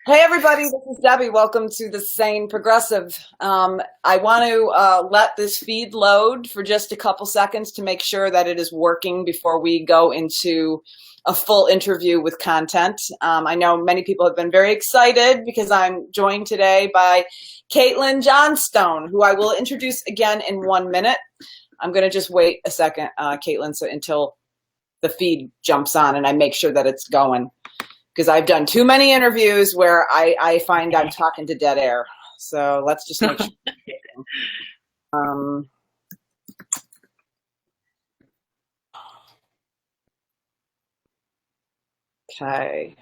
Hey everybody, this is Debbie. Welcome to the Sane Progressive. I want to let this feed load for just a couple seconds to make sure that it is working before we go into a full interview with content. I know many people have been very excited because I'm joined today by Caitlin Johnstone, who I will introduce again in 1 minute. I'm going to just wait a second, Caitlin, until the feed jumps on and I make sure that it's going, because I've done too many interviews where I find I'm talking to dead air. So let's just make sure. Um, okay.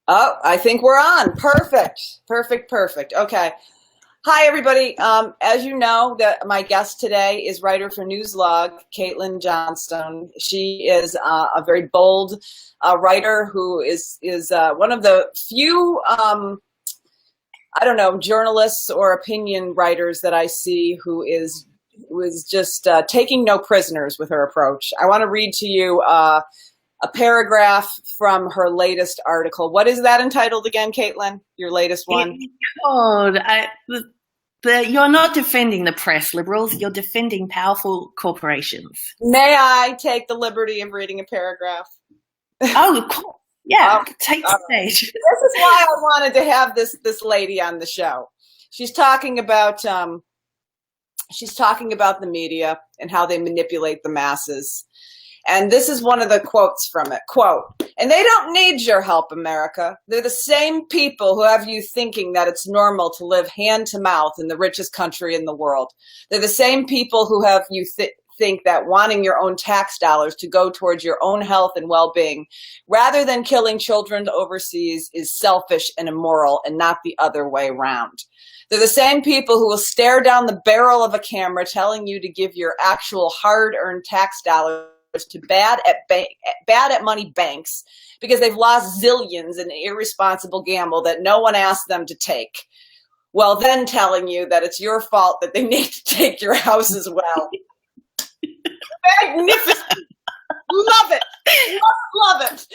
Oh, I think we're on. Perfect. Perfect. Okay. Hi, everybody. As you know, my guest today is writer for Newslog, Caitlin Johnstone. She is a very bold writer who is one of the few, journalists or opinion writers that I see who is just taking no prisoners with her approach. I want to read to you a paragraph from her latest article. What is that entitled again, Caitlin? Your latest one? God, you're not defending the press, liberals. You're defending powerful corporations. May I take the liberty of reading a paragraph? Oh, of course. Yeah, take the stage. This is why I wanted to have this lady on the show. She's talking about the media and how they manipulate the masses. And this is one of the quotes from it. Quote, "And they don't need your help, America. They're the same people who have you thinking that it's normal to live hand to mouth in the richest country in the world. They're the same people who have you think that wanting your own tax dollars to go towards your own health and well-being rather than killing children overseas is selfish and immoral and not the other way around. They're the same people who will stare down the barrel of a camera telling you to give your actual hard-earned tax dollars to bad at money banks because they've lost zillions in an irresponsible gamble that no one asked them to take, well then telling you that it's your fault that they need to take your house as well." Magnificent. Love it. Love it.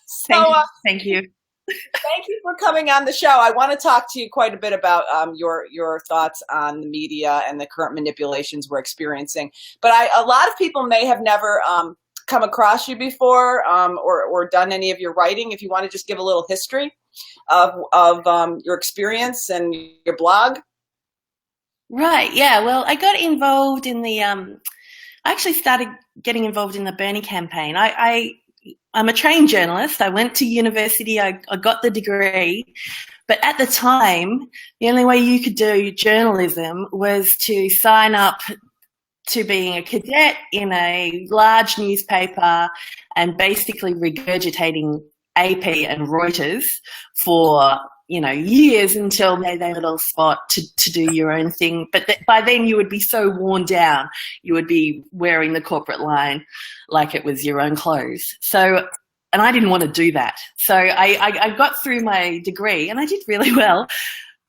So, thank you. Thank you for coming on the show. I want to talk to you quite a bit about your thoughts on the media and the current manipulations we're experiencing. But a lot of people may have never come across you before or done any of your writing. If you want to just give a little history of your experience and your blog. Right. Yeah. Well, I got involved in I actually started getting involved in the Bernie campaign. I'm a trained journalist. I went to university. I got the degree. But at the time, the only way you could do journalism was to sign up to being a cadet in a large newspaper and basically regurgitating AP and Reuters for years until they had a little spot to do your own thing. But by then you would be so worn down, you would be wearing the corporate line like it was your own clothes. So, and I didn't want to do that. So I got through my degree and I did really well,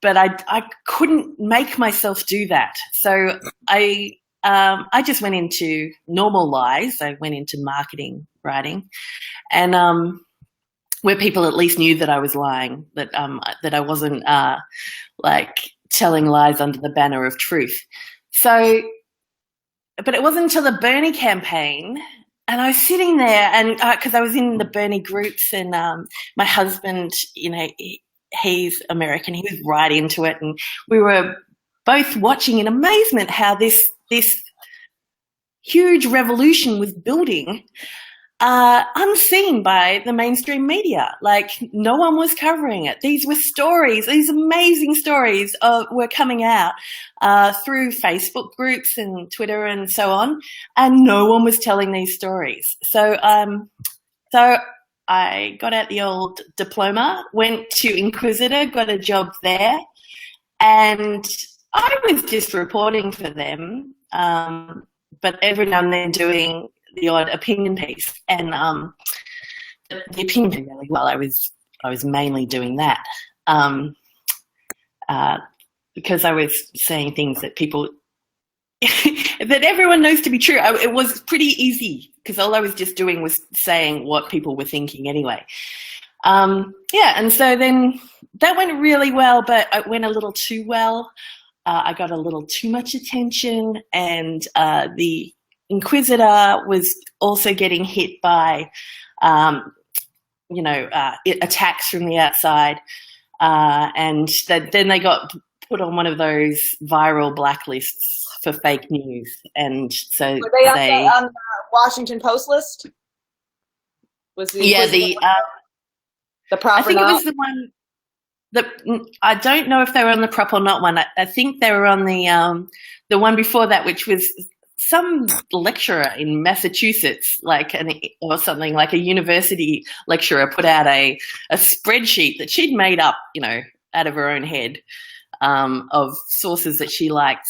but I couldn't make myself do that. So I just went into normal lies. I went into marketing writing and, where people at least knew that I was lying, that I wasn't telling lies under the banner of truth. So, but it wasn't until the Bernie campaign, and I was sitting there, and because I was in the Bernie groups, and my husband, he's American, he was right into it, and we were both watching in amazement how this huge revolution was building. Unseen by the mainstream media. Like, no one was covering it. These were stories, these amazing stories were coming out through Facebook groups and Twitter and so on, and no one was telling these stories. So I got out the old diploma, went to Inquisitor, got a job there, and I was just reporting for them, but every now and then doing the odd opinion piece, and the opinion did really well. I was mainly doing that because I was saying things that people that everyone knows to be true. It was pretty easy because all I was just doing was saying what people were thinking anyway. Yeah, and so then that went really well, but it went a little too well. I got a little too much attention, and the Inquisitor was also getting hit by, attacks from the outside, and then they got put on one of those viral blacklists for fake news, and so were they on the Washington Post list? Was the the prop? I think it was the one. I don't know if they were on the prop or not one. I think they were on the one before that, which was some lecturer in Massachusetts, or something, like a university lecturer put out a spreadsheet that she'd made up, out of her own head, of sources that she liked,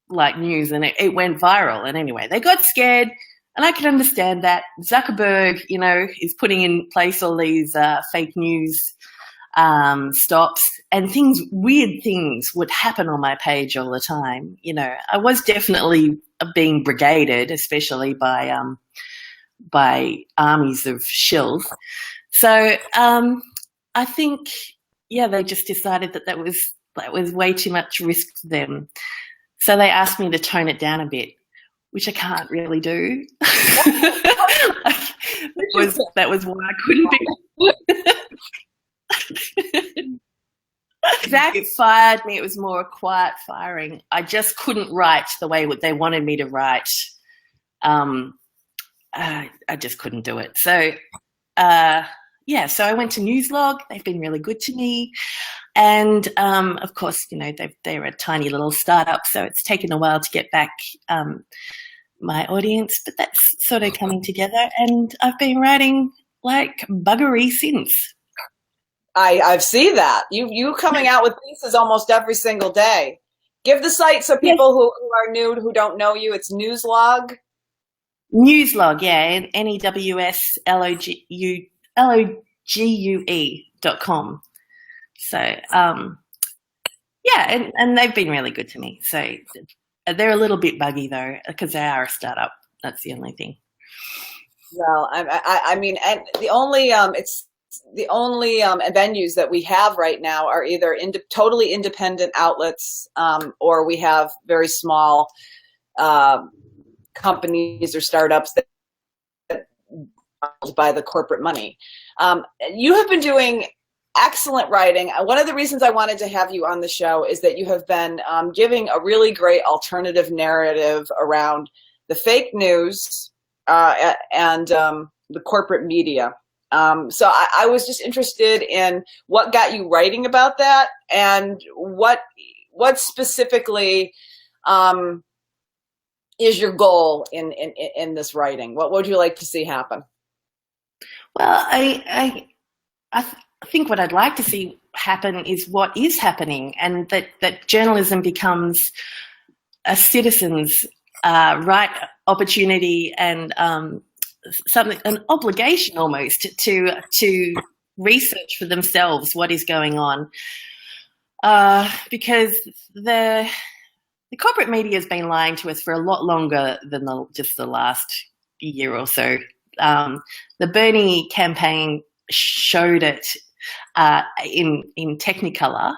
like news, and it went viral. And anyway, they got scared, and I can understand that. Zuckerberg, is putting in place all these fake news stops, and weird things would happen on my page all the time. I was definitely being brigaded, especially by armies of shills. So I think, they just decided that was way too much risk for them. So they asked me to tone it down a bit, which I can't really do. that was why I couldn't do. Zach fired me. It was more a quiet firing. I just couldn't write the way they wanted me to write. I just couldn't do it. So, so I went to Newslog. They've been really good to me. And, of course, they're a tiny little startup, so it's taken a while to get back my audience, but that's sort of coming together. And I've been writing like buggery since. I've seen that. You coming out with pieces almost every single day. Give the site so people who are new, who don't know you, it's Newslog. Newslog, yeah, NEWSLOGUE.com. So, and they've been really good to me. So they're a little bit buggy though, because they are a startup. That's the only thing. Well, I mean, and the only venues that we have right now are either totally independent outlets, or we have very small companies or startups that by the corporate money. You have been doing excellent writing. One of the reasons I wanted to have you on the show is that you have been giving a really great alternative narrative around the fake news and the corporate media. So I was just interested in what got you writing about that, and what specifically is your goal in this writing? What would you like to see happen? Well, I think what I'd like to see happen is what is happening, and that journalism becomes a citizen's right opportunity and an obligation almost to research for themselves what is going on, because the corporate media has been lying to us for a lot longer than just the last year or so. The Bernie campaign showed it in Technicolor,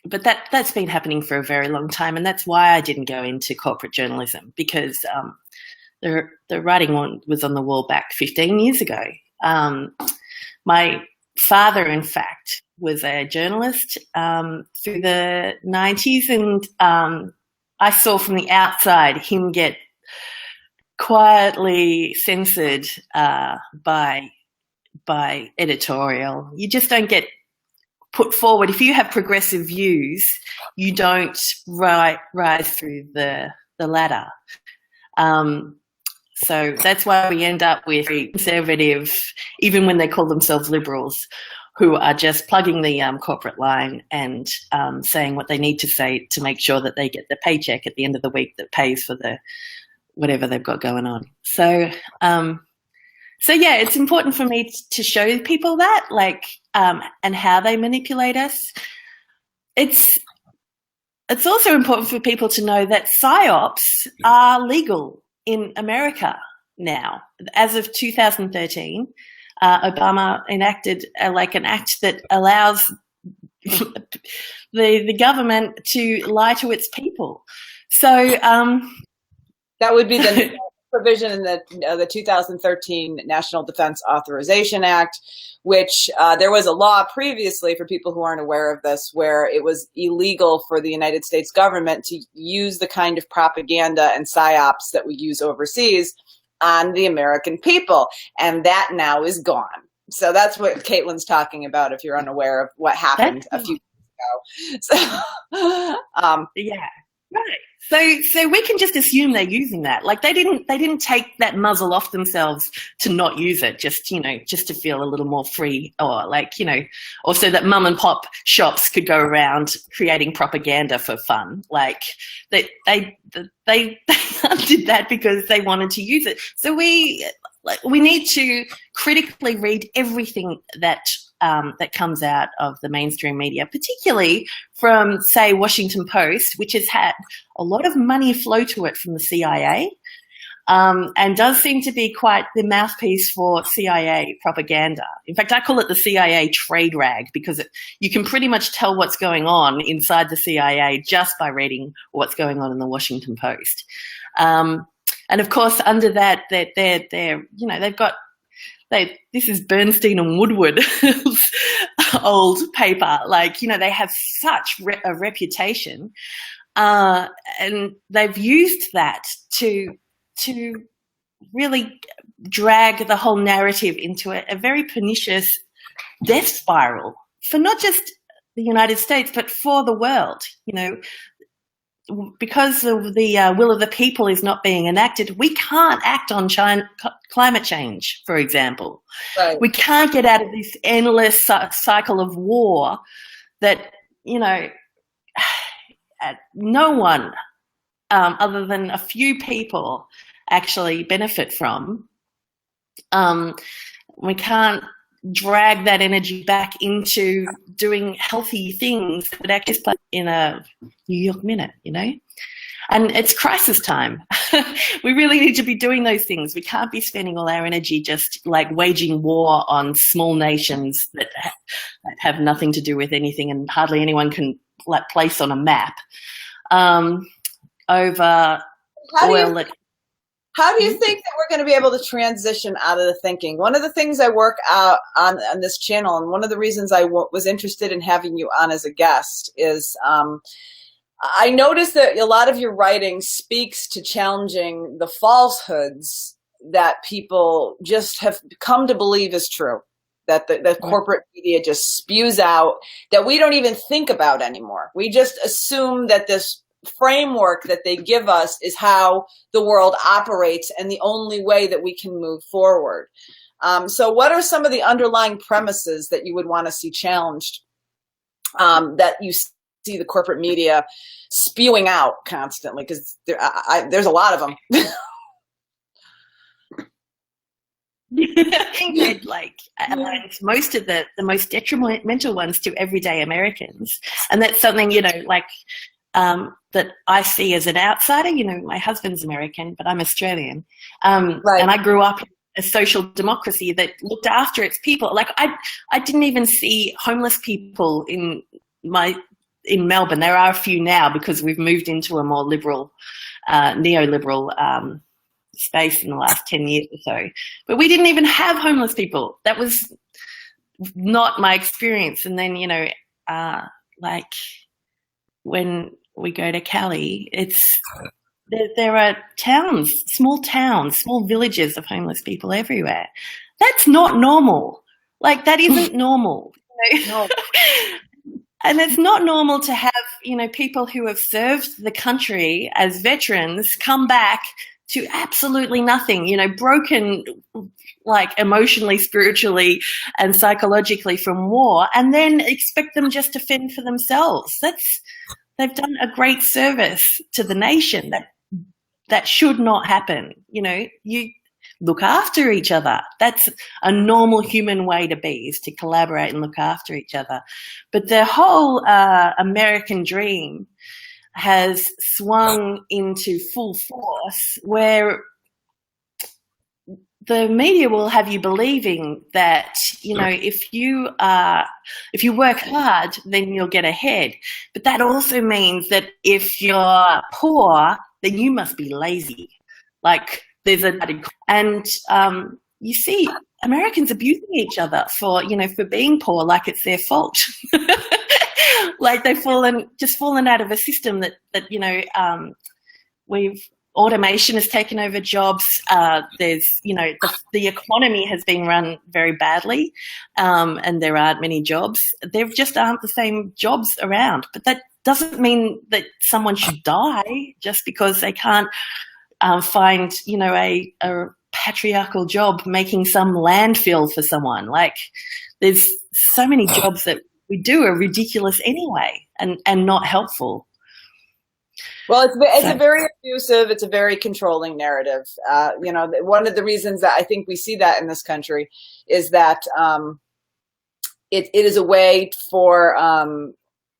but that's been happening for a very long time, and that's why I didn't go into corporate journalism, because the writing was on the wall back 15 years ago. My father, in fact, was a journalist through the 90s, and I saw from the outside him get quietly censored by editorial. You just don't get put forward. If you have progressive views, you don't rise through the ladder. So that's why we end up with conservative, even when they call themselves liberals, who are just plugging the corporate line and saying what they need to say to make sure that they get the paycheck at the end of the week that pays for the whatever they've got going on. So it's important for me to show people that, and how they manipulate us. It's also important for people to know that psyops are legal in America now. As of 2013, Obama enacted like an act that allows the government to lie to its people. So that would be the provision in the 2013 National Defense Authorization Act, which there was a law previously, for people who aren't aware of this, where it was illegal for the United States government to use the kind of propaganda and psyops that we use overseas on the American people. And that now is gone. So that's what Caitlin's talking about, if you're unaware of what happened a few years ago. So, yeah, right. So we can just assume they're using that. Like they didn't take that muzzle off themselves to not use it, just to feel a little more free, or or so that mum and pop shops could go around creating propaganda for fun. Like they did that because they wanted to use it. So we need to critically read everything that comes out of the mainstream media, particularly from, say, Washington Post, which has had a lot of money flow to it from the CIA, and does seem to be quite the mouthpiece for CIA propaganda. In fact, I call it the CIA trade rag, because you can pretty much tell what's going on inside the CIA just by reading what's going on in the Washington Post. And of course, under that, they've got. This is Bernstein and Woodward's old paper. They have such a reputation, and they've used that to really drag the whole narrative into a very pernicious death spiral for not just the United States, but for the world. Because of the will of the people is not being enacted, we can't act on climate change, for example. Right. We can't get out of this endless cycle of war that, no one other than a few people actually benefit from. We can't drag that energy back into doing healthy things that actually play in a New York Minute, and it's crisis time. We really need to be doing those things. We can't be spending all our energy just waging war on small nations that have nothing to do with anything and hardly anyone can place on a map over oil. How do you think that we're going to be able to transition out of the thinking? One of the things I work out on this channel, and one of the reasons I was interested in having you on as a guest, is I noticed that a lot of your writing speaks to challenging the falsehoods that people just have come to believe is true, that the corporate media just spews out, that we don't even think about anymore. We just assume that this framework that they give us is how the world operates and the only way that we can move forward. So what are some of the underlying premises that you would want to see challenged, that you see the corporate media spewing out constantly? Because there's a lot of them. I think it most of the most detrimental ones to everyday Americans. And that's something, that I see as an outsider. My husband's American, but I'm Australian. Right. And I grew up in a social democracy that looked after its people. I didn't even see homeless people in Melbourne. There are a few now because we've moved into a more liberal, neoliberal space in the last 10 years or so. But we didn't even have homeless people. That was not my experience. And then, when we go to Cali, there are small villages of homeless people everywhere. That's not normal. That isn't normal. No. And it's not normal to have, people who have served the country as veterans come back to absolutely nothing, broken, emotionally, spiritually, and psychologically from war, and then expect them just to fend for themselves. They've done a great service to the nation. That should not happen. You look after each other. That's a normal human way to be, is to collaborate and look after each other. But the whole American dream has swung into full force, where the media will have you believing that, you know, if you work hard, then you'll get ahead. But that also means that if you're poor, then you must be lazy. Like there's and you see Americans abusing each other for, you know, for being poor, like it's their fault. Like they've fallen out of a system that you know, automation has taken over jobs. There's, you know, the economy has been run very badly, and there aren't many jobs. There just aren't the same jobs around. But that doesn't mean that someone should die just because they can't find, you know, a patriarchal job making some landfill for someone. Like there's so many jobs that we do are ridiculous anyway and not helpful. Well, it's a very abusive, it's a very controlling narrative. You know, one of the reasons that I think we see that in this country is that it is a way for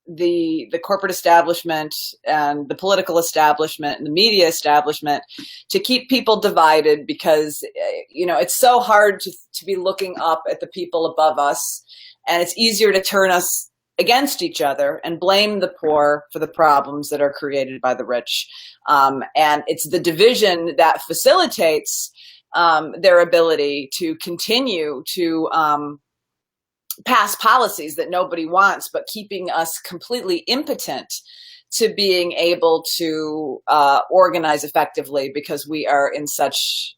the corporate establishment and the political establishment and the media establishment to keep people divided, because, you know, it's so hard to be looking up at the people above us, and it's easier to turn us against each other and blame the poor for the problems that are created by the rich. And it's the division that facilitates their ability to continue to pass policies that nobody wants, but keeping us completely impotent to being able to organize effectively because we are in such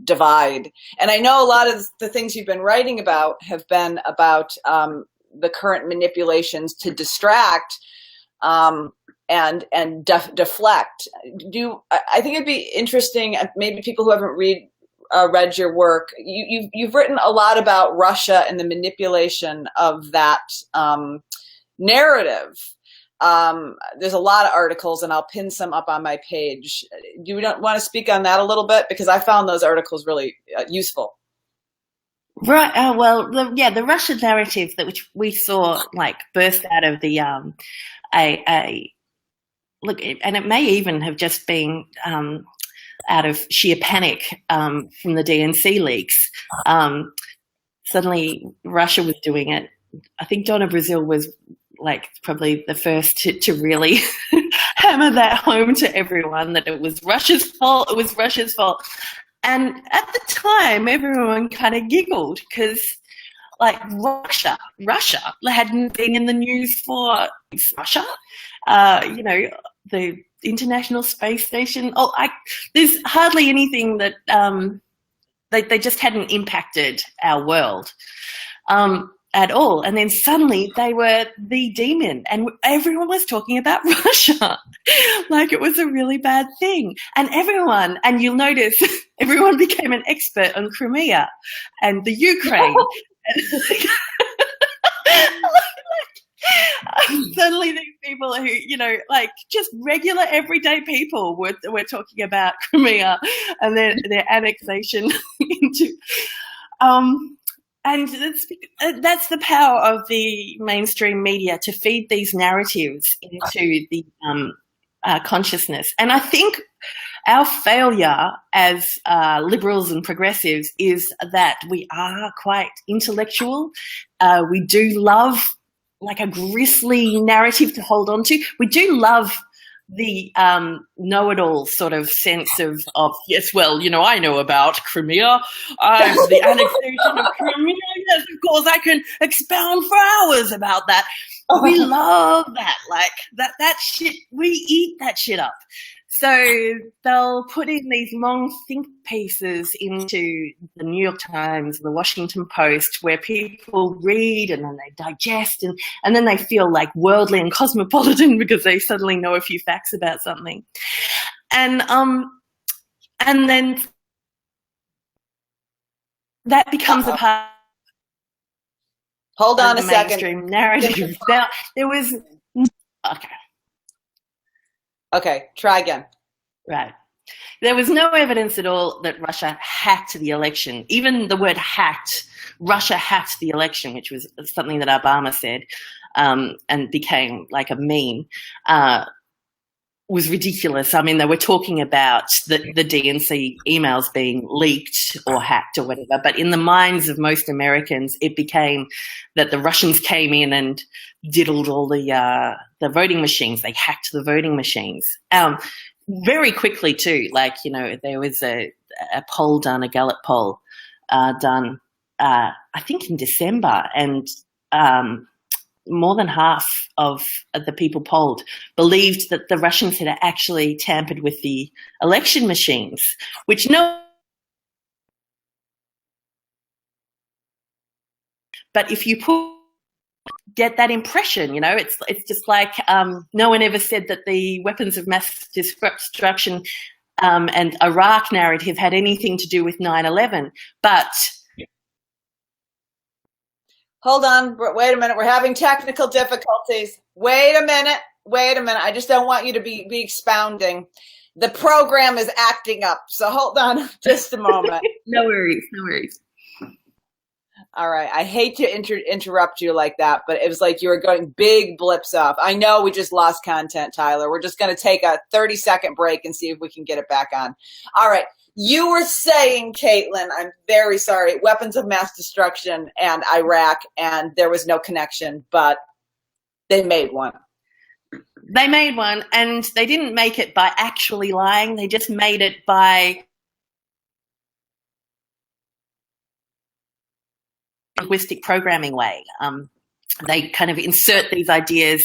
divide. And I know a lot of the things you've been writing about have been about the current manipulations to distract and deflect. I think it'd be interesting, maybe people who haven't read your work, you've written a lot about Russia and the manipulation of that narrative. There's a lot of articles, and I'll pin some up on my page. Do you want to speak on that a little bit? Because I found those articles really useful. Right. Well, the Russian narrative which we saw like burst out of the look, and it may even have just been out of sheer panic from the DNC leaks. Suddenly, Russia was doing it. I think Donna Brazil was like probably the first to really hammer that home to everyone that it was Russia's fault. It was Russia's fault. And at the time, everyone kind of giggled because, like, Russia hadn't been in the news for Russia. You know, the International Space Station. There's hardly anything that they just hadn't impacted our world at all. And then suddenly they were the demon, and everyone was talking about Russia like it was a really bad thing. And you'll notice everyone became an expert on Crimea and the Ukraine. Suddenly these people who, you know, like just regular everyday people were talking about Crimea and their annexation into and that's the power of the mainstream media, to feed these narratives into the consciousness. And I think our failure as liberals and progressives is that we are quite intellectual. We do love like a grisly narrative to hold on to. We do love the know-it-all sort of sense of yes, well, you know, I know about Crimea. The annexation of Crimea. Yes, of course, I can expound for hours about that. We love that, like that shit. We eat that shit up. So they'll put in these long think pieces into the New York Times, the Washington Post, where people read and then they digest and then they feel like worldly and cosmopolitan because they suddenly know a few facts about something. And then that becomes a part Hold on of a the mainstream narrative. Now, there was... Okay, try again. Right. There was no evidence at all that Russia hacked the election. Even the word hacked, Russia hacked the election, which was something that Obama said and became like a meme. was ridiculous. I mean, they were talking about the DNC emails being leaked or hacked or whatever, but in the minds of most Americans, it became that the Russians came in and diddled all the voting machines. They hacked the voting machines very quickly too. Like, you know, there was a poll done, a Gallup poll done, I think in December, and more than half of the people polled believed that the Russians had actually tampered with the election machines, which but if you get that impression, you know, it's just like no one ever said that the weapons of mass destruction and Iraq narrative had anything to do with 9/11, but hold on, wait a minute. We're having technical difficulties. Wait a minute. I just don't want you to be expounding. The program is acting up, so hold on just a moment. No worries. All right. I hate to interrupt you like that, but it was like you were going big blips off. I know we just lost content, Tyler. We're just going to take a 30-second break and see if we can get it back on. All right. You were saying, Caitlin, I'm very sorry, weapons of mass destruction and Iraq, and there was no connection, but they made one. They made one, and they didn't make it by actually lying. They just made it by linguistic programming way. They kind of insert these ideas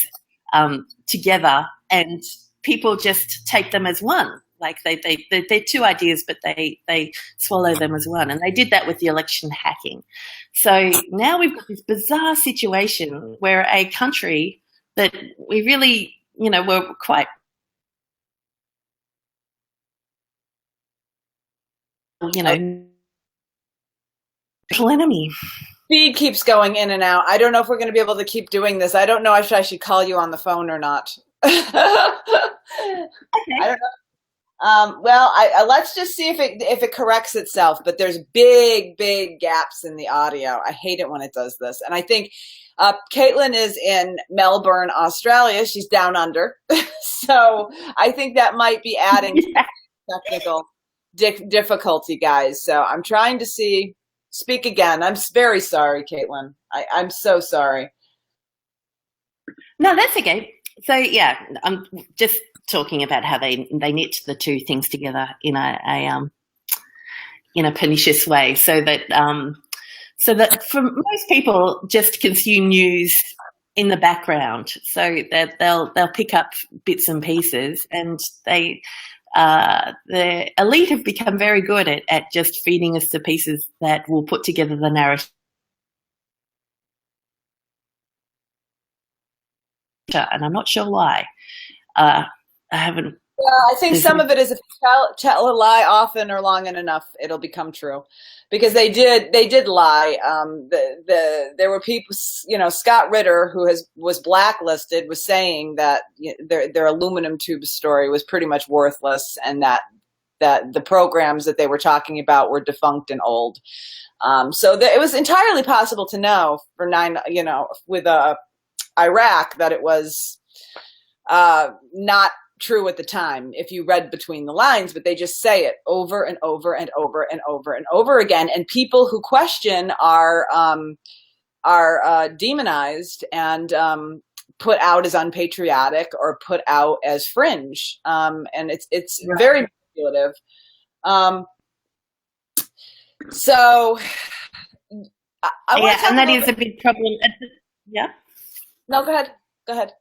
together, and people just take them as one. Like they're two ideas, but they swallow them as one. And they did that with the election hacking. So now we've got this bizarre situation where a country that we really, you know, were quite, you know, enemy. Feed keeps going in and out. I don't know if we're going to be able to keep doing this. I don't know if I should call you on the phone or not. Okay. I don't know. Well, let's just see if it corrects itself. But there's big gaps in the audio. I hate it when it does this. And I think Caitlin is in Melbourne, Australia. She's down under, so I think that might be adding technical difficulty, guys. So I'm trying to see. Speak again. I'm very sorry, Caitlin. I'm so sorry. No, that's okay. So yeah, I'm just talking about how they knit the two things together in a pernicious way, so that for most people just consume news in the background, so that they'll pick up bits and pieces, and the elite have become very good at just feeding us the pieces that will put together the narrative. And I'm not sure why. I haven't. Yeah, I think some of it is if you tell a lie often or long enough, it'll become true, because they did lie. There were people, you know, Scott Ritter, who was blacklisted, was saying that their aluminum tube story was pretty much worthless, and that the programs that they were talking about were defunct and old. So it was entirely possible to know with Iraq that it was not true at the time if you read between the lines, but they just say it over and over and over and over and over again, and people who question are demonized and put out as unpatriotic or put out as fringe, and it's right. Very manipulative. So and that is a big problem. Yeah. No, go ahead.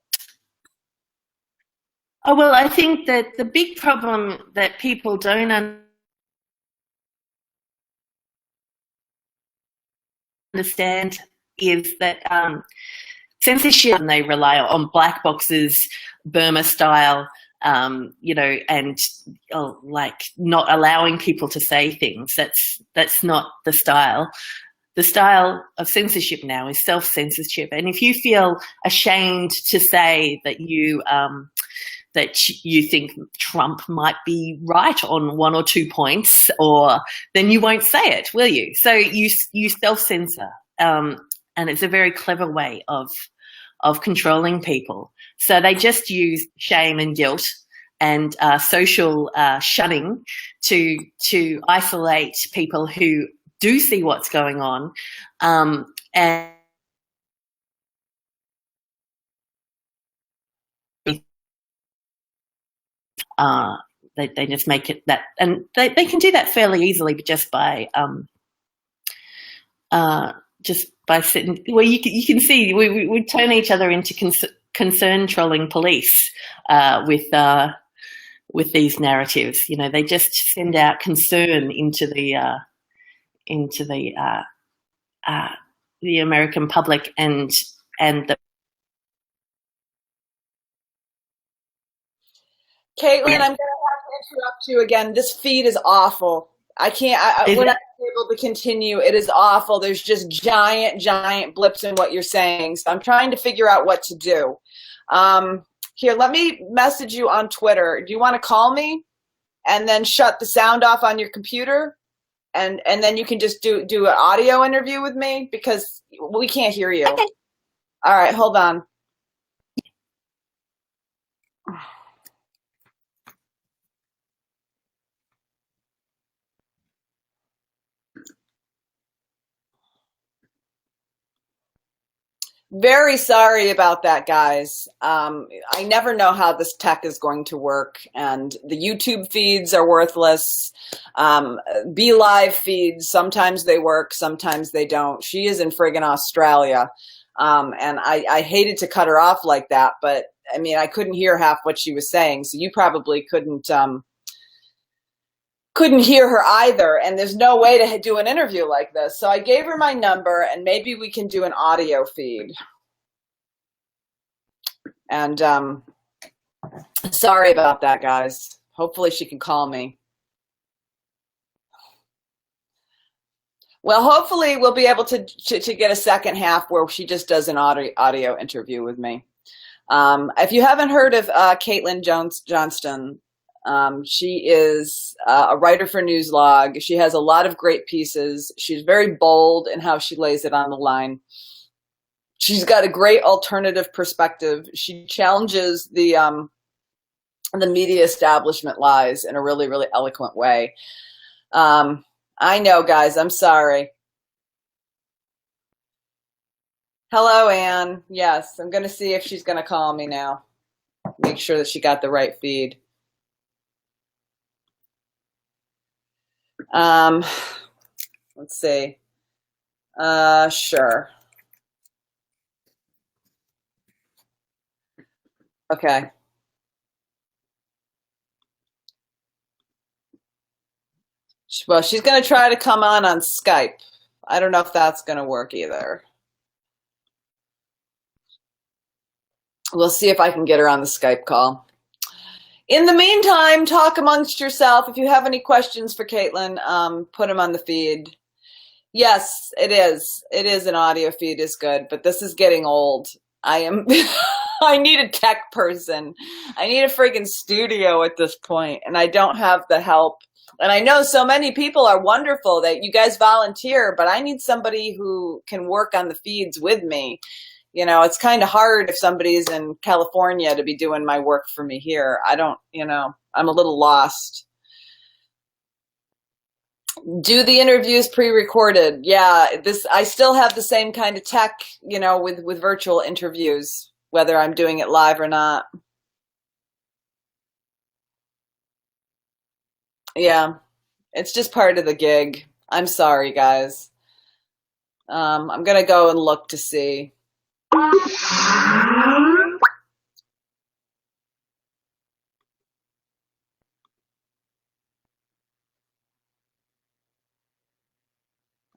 Oh, well, I think that the big problem that people don't understand is that censorship, and they rely on black boxes, Burma style, and like not allowing people to say things. That's not the style. The style of censorship now is self-censorship. And if you feel ashamed to say that you think Trump might be right on one or two points, then you won't say it, will you? So you self-censor, and it's a very clever way of controlling people. So they just use shame and guilt and social shunning to isolate people who do see what's going on, and they just make it that, and they can do that fairly easily just by sitting. Well, you can see we turn each other into concern trolling police with these narratives. You know, they just send out concern into the American public, and the. Caitlin, I'm going to have to interrupt you again. This feed is awful. I can't, we're not able to continue. It is awful. There's just giant blips in what you're saying. So I'm trying to figure out what to do. Here, let me message you on Twitter. Do you want to call me and then shut the sound off on your computer? And then you can just do an audio interview with me, because we can't hear you. Okay. All right, hold on. Very sorry about that, guys. I never know how this tech is going to work, and the YouTube feeds are worthless. Be Live feeds, sometimes they work, sometimes they don't. She is in friggin' Australia, and I hated to cut her off like that, but I mean, I couldn't hear half what she was saying, so you probably couldn't hear her either, and there's no way to do an interview like this. So I gave her my number, and maybe we can do an audio feed. And sorry about that, guys. Hopefully she can call me. Well, hopefully we'll be able to get a second half where she just does an audio interview with me. If you haven't heard of Caitlin Johnstone, she is a writer for Newslog. She has a lot of great pieces. She's very bold in how she lays it on the line. She's got a great alternative perspective. She challenges the media establishment lies in a really, really eloquent way. I know, guys. I'm sorry. Hello, Anne. Yes, I'm going to see if she's going to call me now. Make sure that she got the right feed. Let's see. Sure. Okay. Well, she's going to try to come on Skype. I don't know if that's going to work either. We'll see if I can get her on the Skype call. In the meantime, talk amongst yourself. If you have any questions for Caitlin, put them on the feed. Yes, it is. It is an audio feed is good, but this is getting old. I need a tech person. I need a friggin' studio at this point, and I don't have the help. And I know so many people are wonderful that you guys volunteer, but I need somebody who can work on the feeds with me. You know, it's kind of hard if somebody's in California to be doing my work for me here. I don't, I'm a little lost. Do the interviews pre-recorded. Yeah, I still have the same kind of tech, with virtual interviews, whether I'm doing it live or not. Yeah, it's just part of the gig. I'm sorry, guys. I'm going to go and look to see.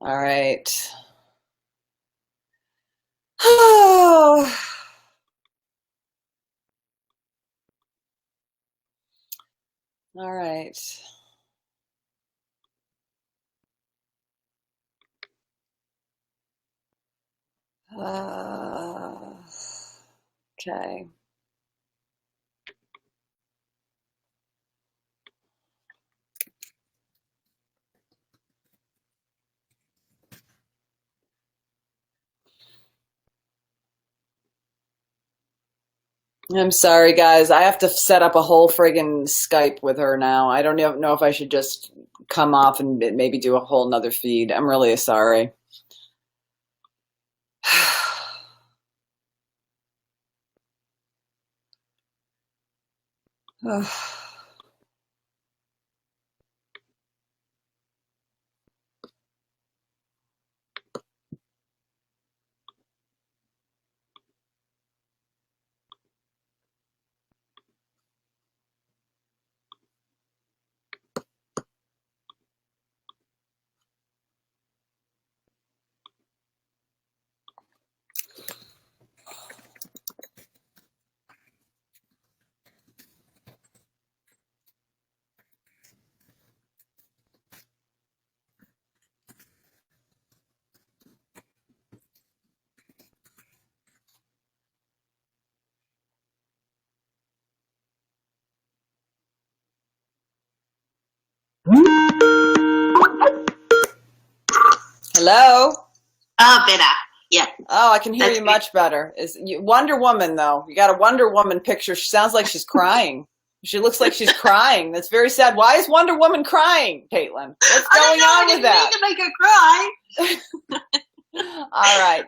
All right. All right. Okay. I'm sorry, guys. I have to set up a whole friggin' Skype with her now. I don't know if I should just come off and maybe do a whole nother feed. I'm really sorry. Hello? Oh, better. Yeah. Oh, I can hear you much better. Wonder Woman, though. You got a Wonder Woman picture. She sounds like she's crying. She looks like she's crying. That's very sad. Why is Wonder Woman crying, Caitlin? What's going on with that? I didn't mean to make her cry. All right.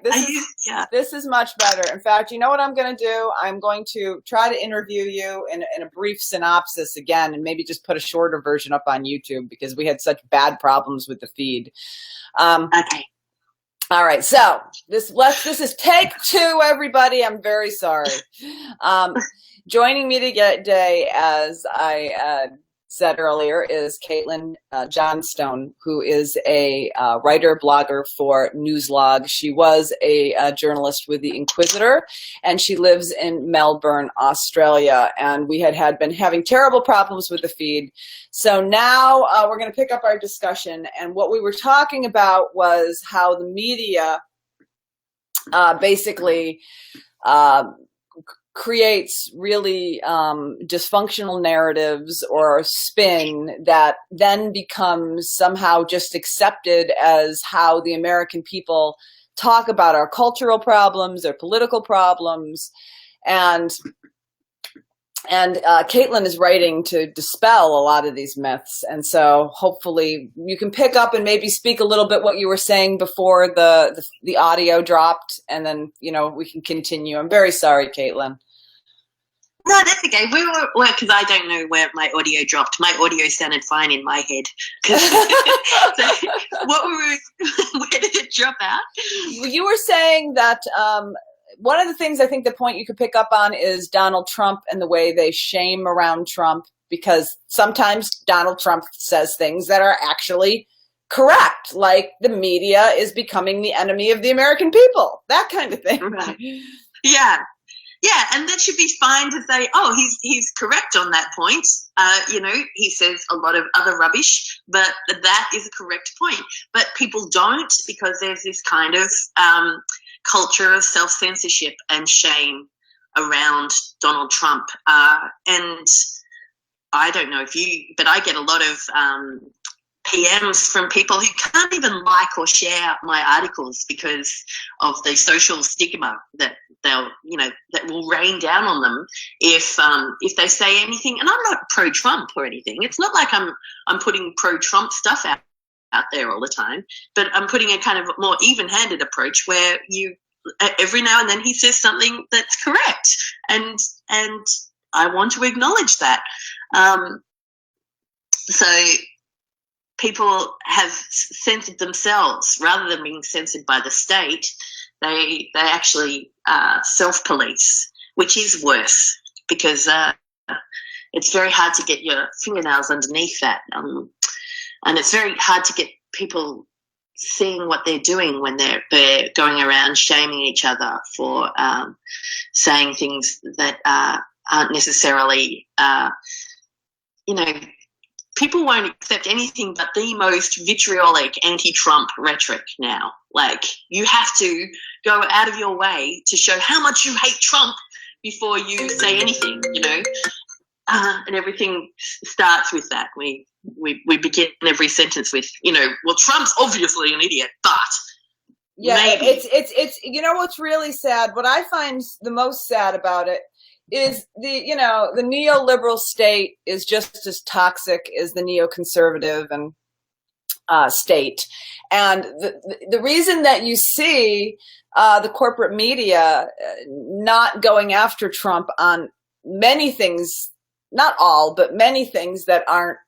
This is much better. In fact, you know what I'm going to do? I'm going to try to interview you in a brief synopsis again, and maybe just put a shorter version up on YouTube because we had such bad problems with the feed. Okay. All right, so this is take 2, everybody. I'm very sorry. Joining me today, as I said earlier, is Caitlin Johnstone, who is a writer, blogger for Newslog. She was a journalist with the Inquisitor, and she lives in Melbourne, Australia. And we had been having terrible problems with the feed. So now we're going to pick up our discussion. And what we were talking about was how the media basically creates really dysfunctional narratives or spin that then becomes somehow just accepted as how the American people talk about our cultural problems, our political problems. And Caitlin is writing to dispel a lot of these myths. And so hopefully you can pick up and maybe speak a little bit what you were saying before the audio dropped, and then, we can continue. I'm very sorry, Caitlin. No, that's okay. Because I don't know where my audio dropped. My audio sounded fine in my head. So, where did it drop out? You were saying that one of the things, I think the point you could pick up on is Donald Trump and the way they shame around Trump, because sometimes Donald Trump says things that are actually correct, like the media is becoming the enemy of the American people, that kind of thing. Right. Yeah. Yeah, and that should be fine to say, oh, he's correct on that point. He says a lot of other rubbish, but that is a correct point. But people don't, because there's this kind of culture of self-censorship and shame around Donald Trump. And I don't know but I get a lot of PMs from people who can't even like or share my articles because of the social stigma that that will rain down on them if they say anything. And I'm not pro-Trump or anything. It's not like I'm putting pro-Trump stuff out there all the time, but I'm putting a kind of more even-handed approach where every now and then he says something that's correct, and I want to acknowledge that. So people have censored themselves rather than being censored by the state. They actually self-police, which is worse because it's very hard to get your fingernails underneath that, and it's very hard to get people seeing what they're doing when they're going around shaming each other for saying things that aren't necessarily, people won't accept anything but the most vitriolic anti-Trump rhetoric now. Like, you have to go out of your way to show how much you hate Trump before you say anything, and everything starts with that. We begin every sentence with, well, Trump's obviously an idiot, but yeah, maybe. It's what's really sad, what I find the most sad about it is the neoliberal state is just as toxic as the neoconservative and state. And the reason that you see the corporate media not going after Trump on many things, not all, but many things that aren't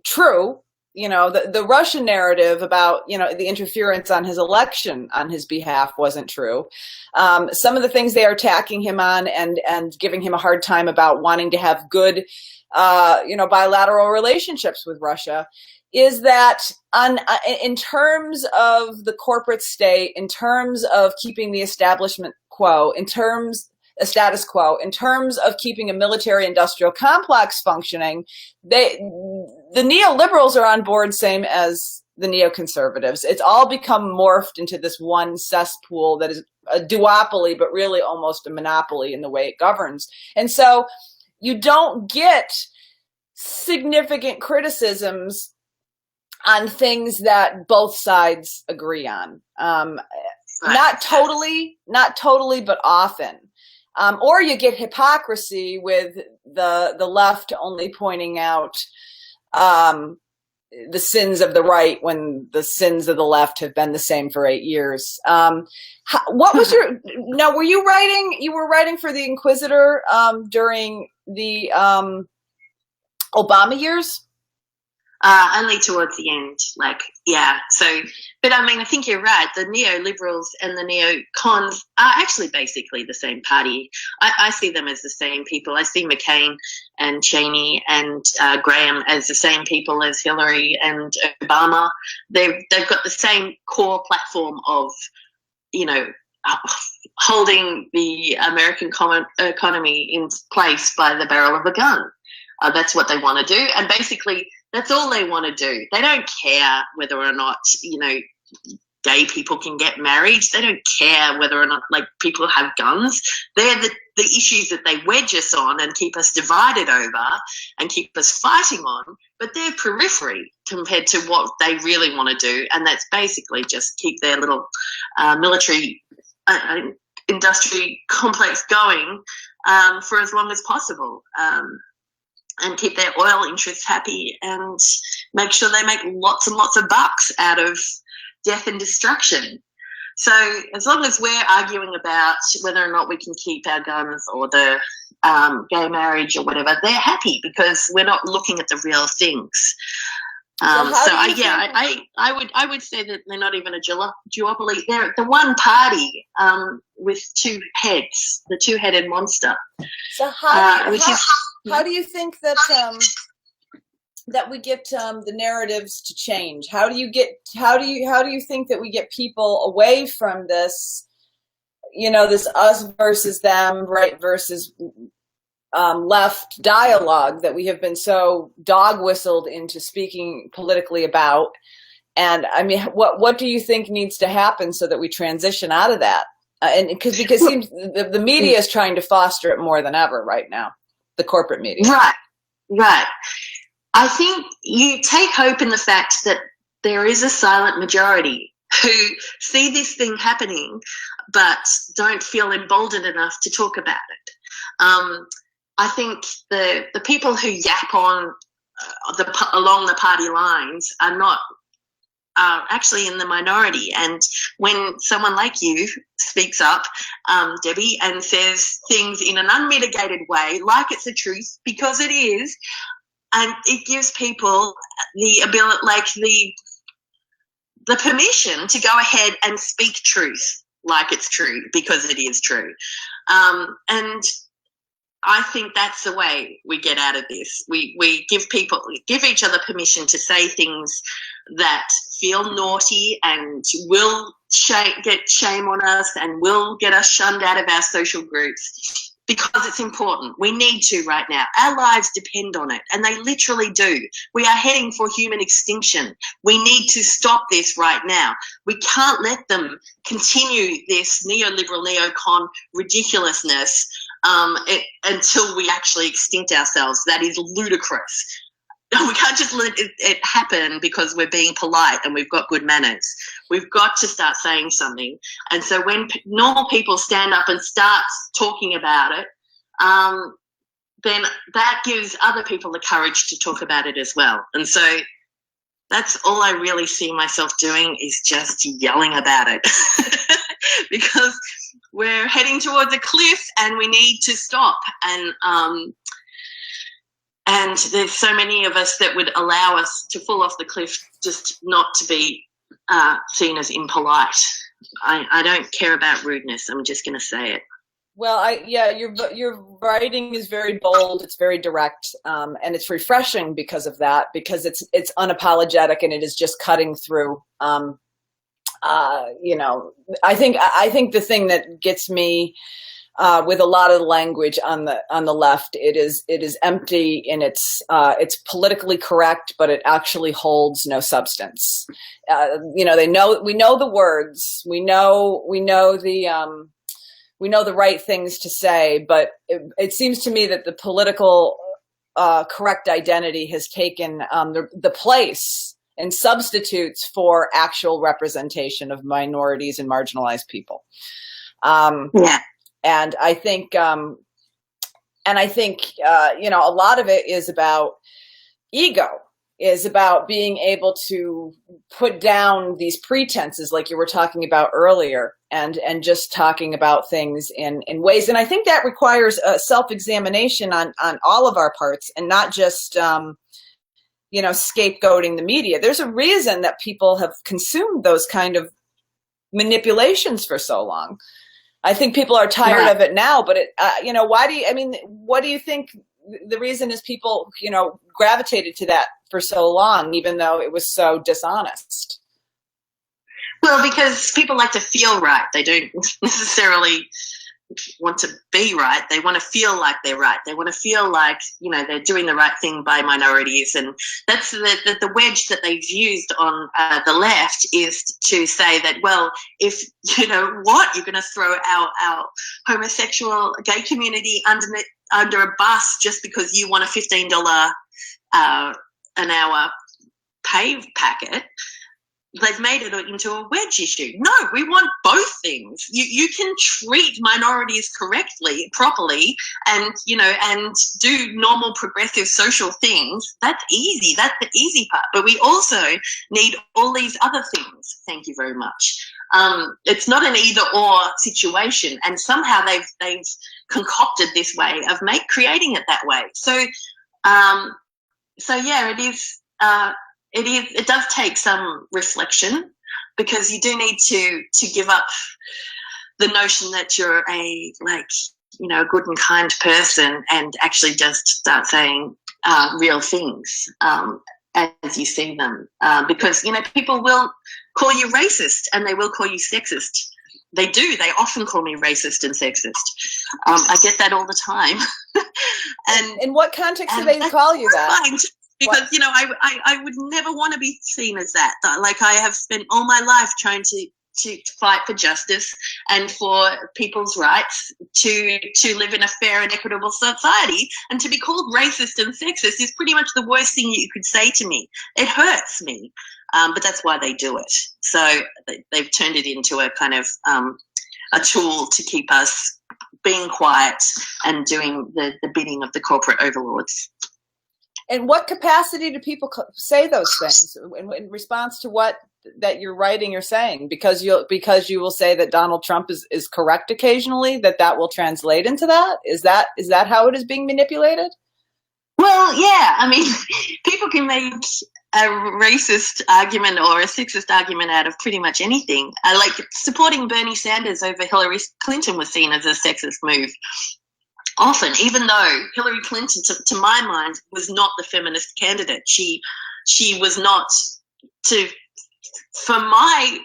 true. The Russian narrative about, the interference on his election on his behalf wasn't true. Some of the things they are attacking him on and giving him a hard time about wanting to have good, bilateral relationships with Russia is that in terms of the corporate state, in terms of keeping the establishment quo, a status quo, in terms of keeping a military-industrial complex functioning, the neoliberals are on board, same as the neoconservatives. It's all become morphed into this one cesspool that is a duopoly, but really almost a monopoly in the way it governs. And so you don't get significant criticisms on things that both sides agree on. Not totally, but often. Or you get hypocrisy with the left only pointing out the sins of the right when the sins of the left have been the same for 8 years. What was were you writing for the Inquisitor during the Obama years? Only towards the end, So, but I mean, I think you're right. The neoliberals and the neocons are actually basically the same party. I see them as the same people. I see McCain and Cheney and Graham as the same people as Hillary and Obama. They've got the same core platform of, holding the American economy in place by the barrel of a gun. That's what they want to do, and basically, that's all they want to do. They don't care whether or not, gay people can get married. They don't care whether or not, people have guns. They're the issues that they wedge us on and keep us divided over and keep us fighting on, but they're periphery compared to what they really want to do, and that's basically just keep their little military industry complex going for as long as possible. And keep their oil interests happy and make sure they make lots and lots of bucks out of death and destruction. So as long as we're arguing about whether or not we can keep our guns or the gay marriage or whatever, they're happy because we're not looking at the real things. I would say that they're not even a duopoly. They're the one party with two heads, the two-headed monster. So how do you think that that we get the narratives to change? How do you think that we get people away from this, this us versus them, right versus left dialogue that we have been so dog whistled into speaking politically about? And I mean, what do you think needs to happen so that we transition out of that? And because it seems the media is trying to foster it more than ever right now. The corporate media. Right. I think you take hope in the fact that there is a silent majority who see this thing happening but don't feel emboldened enough to talk about it. I think the people who yap on along the party lines are actually in the minority. And when someone like you speaks up, Debbie, and says things in an unmitigated way, like it's the truth, because it is, and it gives people the ability, the permission to go ahead and speak truth like it's true, because it is true. And I think that's the way we get out of this. We give each other permission to say things that feel naughty and will get shame on us and will get us shunned out of our social groups, because it's important. We need to right now. Our lives depend on it, and they literally do. We are heading for human extinction. We need to stop this right now. We can't let them continue this neoliberal, neocon ridiculousness until we actually extinct ourselves. That is ludicrous. We can't just let it happen because we're being polite and we've got good manners. We've got to start saying something. And so when normal people stand up and start talking about it, then that gives other people the courage to talk about it as well. And so that's all I really see myself doing, is just yelling about it because we're heading towards a cliff and we need to stop. And there's so many of us that would allow us to fall off the cliff just not to be seen as impolite. I don't care about rudeness. I'm just going to say it. Well, your writing is very bold. It's very direct, and it's refreshing because of that. Because it's unapologetic and it is just cutting through. I think the thing that gets me with a lot of the language on the left, it is empty and it's politically correct, but it actually holds no substance. We know the words, we know the right things to say, but it seems to me that the political correct identity has taken the place and substitutes for actual representation of minorities and marginalized people. Yeah. And I think, a lot of it is about ego, is about being able to put down these pretenses like you were talking about earlier, and just talking about things in ways. And I think that requires a self-examination on all of our parts, and not just, scapegoating the media. There's a reason that people have consumed those kind of manipulations for so long. I think people are tired of it now, but what do you think the reason is? People, gravitated to that for so long, even though it was so dishonest. Well, because people like to feel right. They don't necessarily want to be right. They want to feel like they're right. They want to feel like, they're doing the right thing by minorities. And that's the wedge that they've used on the left, is to say that, well, if, you're going to throw our homosexual gay community under a bus just because you want a $15 an hour pay packet. They've made it into a wedge issue. No, we want both things. You can treat minorities properly, and do normal progressive social things. That's easy. That's the easy part. But we also need all these other things. Thank you very much. It's not an either or situation, and somehow they've concocted this way of creating it that way. So yeah, it is. It does take some reflection, because you do need to give up the notion that you're a good and kind person, and actually just start saying real things as you see them. Because, people will call you racist, and they will call you sexist. They do. They often call me racist and sexist. I get that all the time. And in what context do they call you that? Fine. Because, I would never want to be seen as that. Like, I have spent all my life trying to fight for justice and for people's rights to live in a fair and equitable society. And to be called racist and sexist is pretty much the worst thing you could say to me. It hurts me. But that's why they do it. So they've turned it into a kind of a tool to keep us being quiet and doing the bidding of the corporate overlords. In what capacity do people say those things in response to what that you're writing or saying? Because you will say that Donald Trump is correct occasionally, that will translate into that? Is that how it is being manipulated? Well, yeah. I mean, people can make a racist argument or a sexist argument out of pretty much anything. Like, supporting Bernie Sanders over Hillary Clinton was seen as a sexist move. Often, even though Hillary Clinton, to my mind, was not the feminist candidate. She was not for my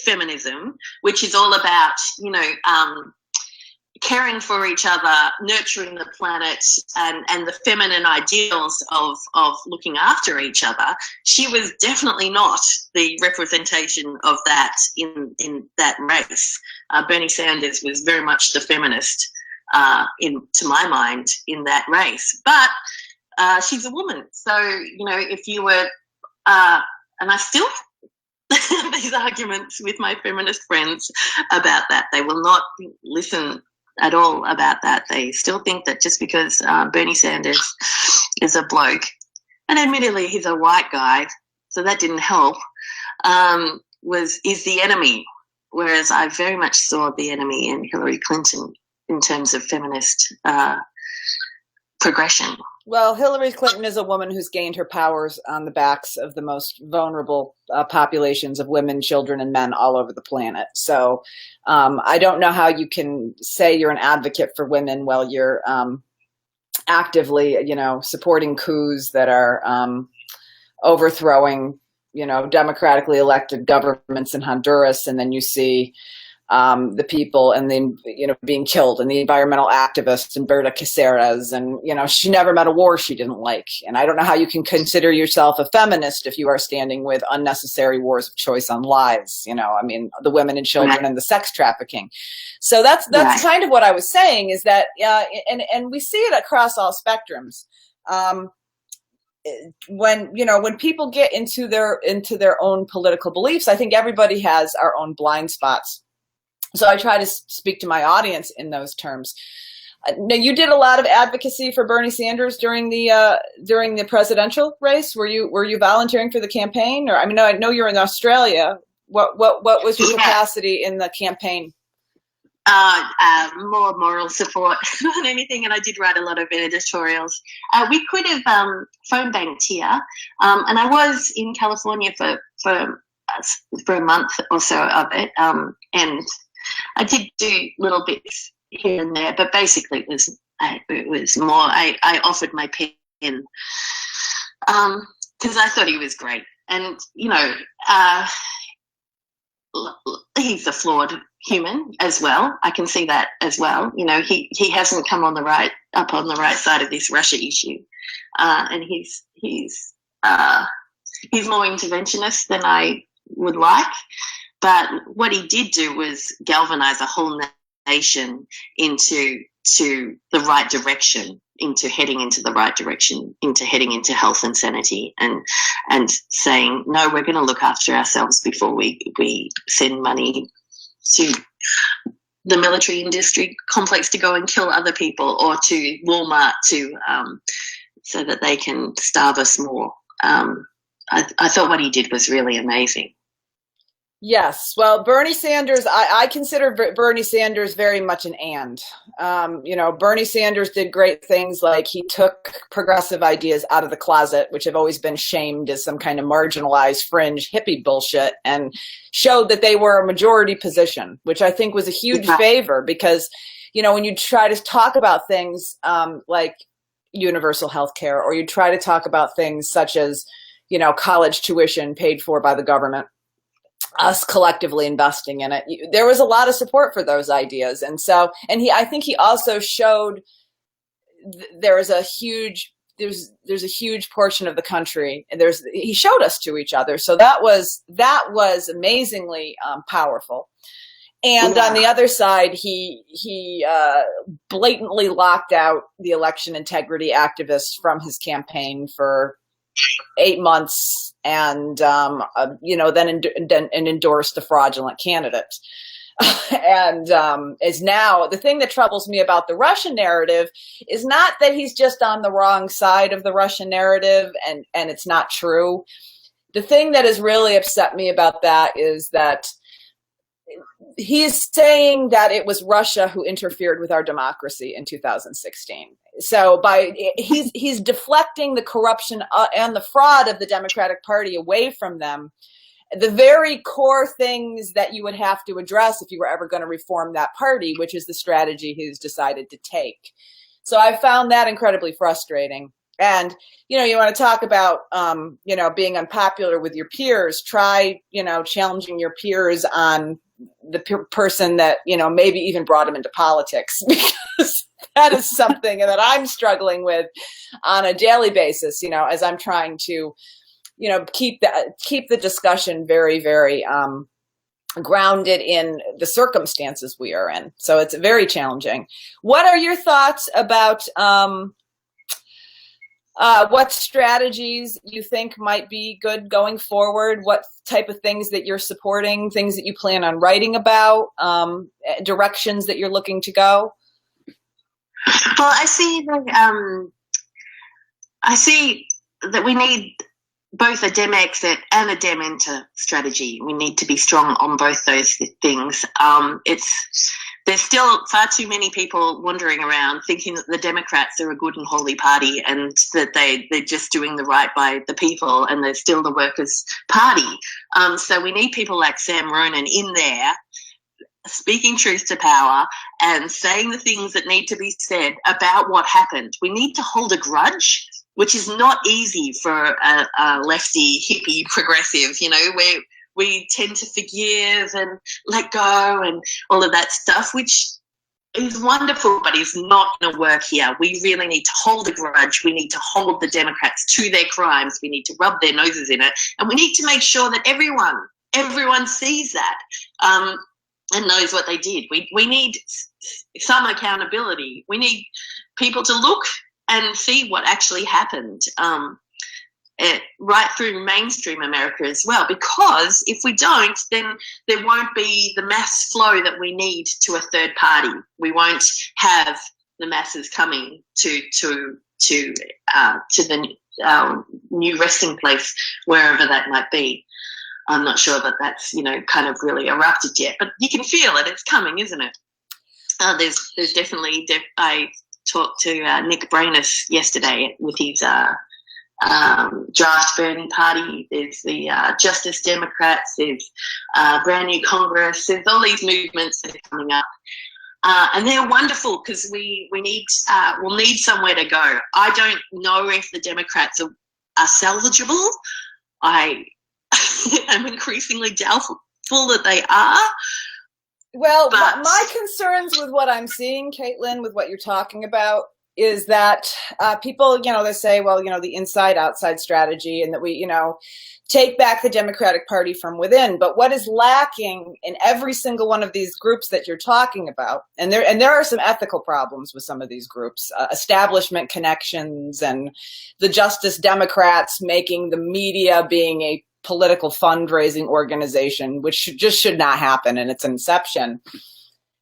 feminism, which is all about, caring for each other, nurturing the planet, and the feminine ideals of looking after each other. She was definitely not the representation of that in that race. Bernie Sanders was very much the feminist, to my mind, in that race. But she's a woman. So, if you were, and I still have these arguments with my feminist friends about that. They will not listen at all about that. They still think that just because Bernie Sanders is a bloke, and admittedly he's a white guy, so that didn't help, is the enemy. Whereas I very much saw the enemy in Hillary Clinton in terms of feminist progression. Well, Hillary Clinton is a woman who's gained her powers on the backs of the most vulnerable populations of women, children, and men all over the planet. So I don't know how you can say you're an advocate for women while you're actively, supporting coups that are overthrowing, democratically elected governments in Honduras, and then you see the people and then, being killed, and the environmental activist and Berta Caceres, and, she never met a war she didn't like. And I don't know how you can consider yourself a feminist if you are standing with unnecessary wars of choice on lives, the women and children and the sex trafficking. So that's kind of what I was saying, is that, and we see it across all spectrums. When people get into their own political beliefs, I think everybody has our own blind spots. So I try to speak to my audience in those terms. Now, you did a lot of advocacy for Bernie Sanders during the presidential race. Were you volunteering for the campaign? Or I know you're in Australia. What was your capacity in the campaign? More moral support than anything, and I did write a lot of editorials. We could have phone banked here, and I was in California for a month or so of it, and I did do little bits here and there, but basically it was more. I offered my pen because I thought he was great, and he's a flawed human as well. I can see that as well. He hasn't come on the right side of this Russia issue, and he's more interventionist than I would like. But what he did do was galvanize a whole nation into the right direction, into heading into the right direction, into heading into health and sanity, and saying, no, we're going to look after ourselves before we send money to the military industry complex to go and kill other people, or to Walmart so that they can starve us more. I thought what he did was really amazing. Yes. Well, Bernie Sanders, I consider Bernie Sanders very much an and. Bernie Sanders did great things, like he took progressive ideas out of the closet, which have always been shamed as some kind of marginalized fringe hippie bullshit, and showed that they were a majority position, which I think was a huge favor, because, when you try to talk about things like universal health care, or you try to talk about things such as, college tuition paid for by the government, us collectively investing in it, there was a lot of support for those ideas. And so, I think he also showed there's a huge portion of the country, and he showed us to each other. So that was amazingly powerful. And on the other side, he blatantly locked out the election integrity activists from his campaign for 8 months, and then endorsed the fraudulent candidate. And is now, the thing that troubles me about the Russian narrative is not that he's just on the wrong side of the Russian narrative and it's not true. The thing that has really upset me about that is that he's saying that it was Russia who interfered with our democracy in 2016. So he's deflecting the corruption and the fraud of the Democratic Party away from them, the very core things that you would have to address if you were ever going to reform that party, which is the strategy he's decided to take. So I found that incredibly frustrating. And, you want to talk about, being unpopular with your peers, try, challenging your peers on the person that, maybe even brought him into politics, because that is something that I'm struggling with on a daily basis, as I'm trying to, keep the discussion very, very grounded in the circumstances we are in. So it's very challenging. What are your thoughts about what strategies you think might be good going forward? What type of things that you're supporting, things that you plan on writing about, directions that you're looking to go? Well, I see that we need both a dem exit and a dem enter strategy. We need to be strong on both those things. There's still far too many people wandering around thinking that the Democrats are a good and holy party and that they're just doing the right by the people and they're still the workers' party. So we need people like Sam Ronan in there speaking truth to power and saying the things that need to be said about what happened. We need to hold a grudge, which is not easy for a lefty, hippie, progressive, where we tend to forgive and let go and all of that stuff, which is wonderful, but is not going to work here. We really need to hold a grudge. We need to hold the Democrats to their crimes. We need to rub their noses in it. And we need to make sure that everyone sees that and knows what they did. We need some accountability. We need people to look and see what actually happened. Right through mainstream America as well, because if we don't, then there won't be the mass flow that we need to a third party. We won't have the masses coming to the new resting place, wherever that might be. I'm not sure that that's kind of really erupted yet, but you can feel it. It's coming, isn't it? There's definitely. I talked to Nick Brainus yesterday with his draft Bernie Party. There's the Justice Democrats. There's Brand New Congress. There's all these movements that are coming up, and they're wonderful because we'll need somewhere to go. I don't know if the Democrats are salvageable. I am increasingly doubtful that they are. Well, my concerns with what I'm seeing, Caitlin, with what you're talking about, is that people, they say, well, the inside-outside strategy, and that we, take back the Democratic Party from within. But what is lacking in every single one of these groups that you're talking about, and there are some ethical problems with some of these groups, establishment connections, and the Justice Democrats making the media being a political fundraising organization, which just should not happen in its inception.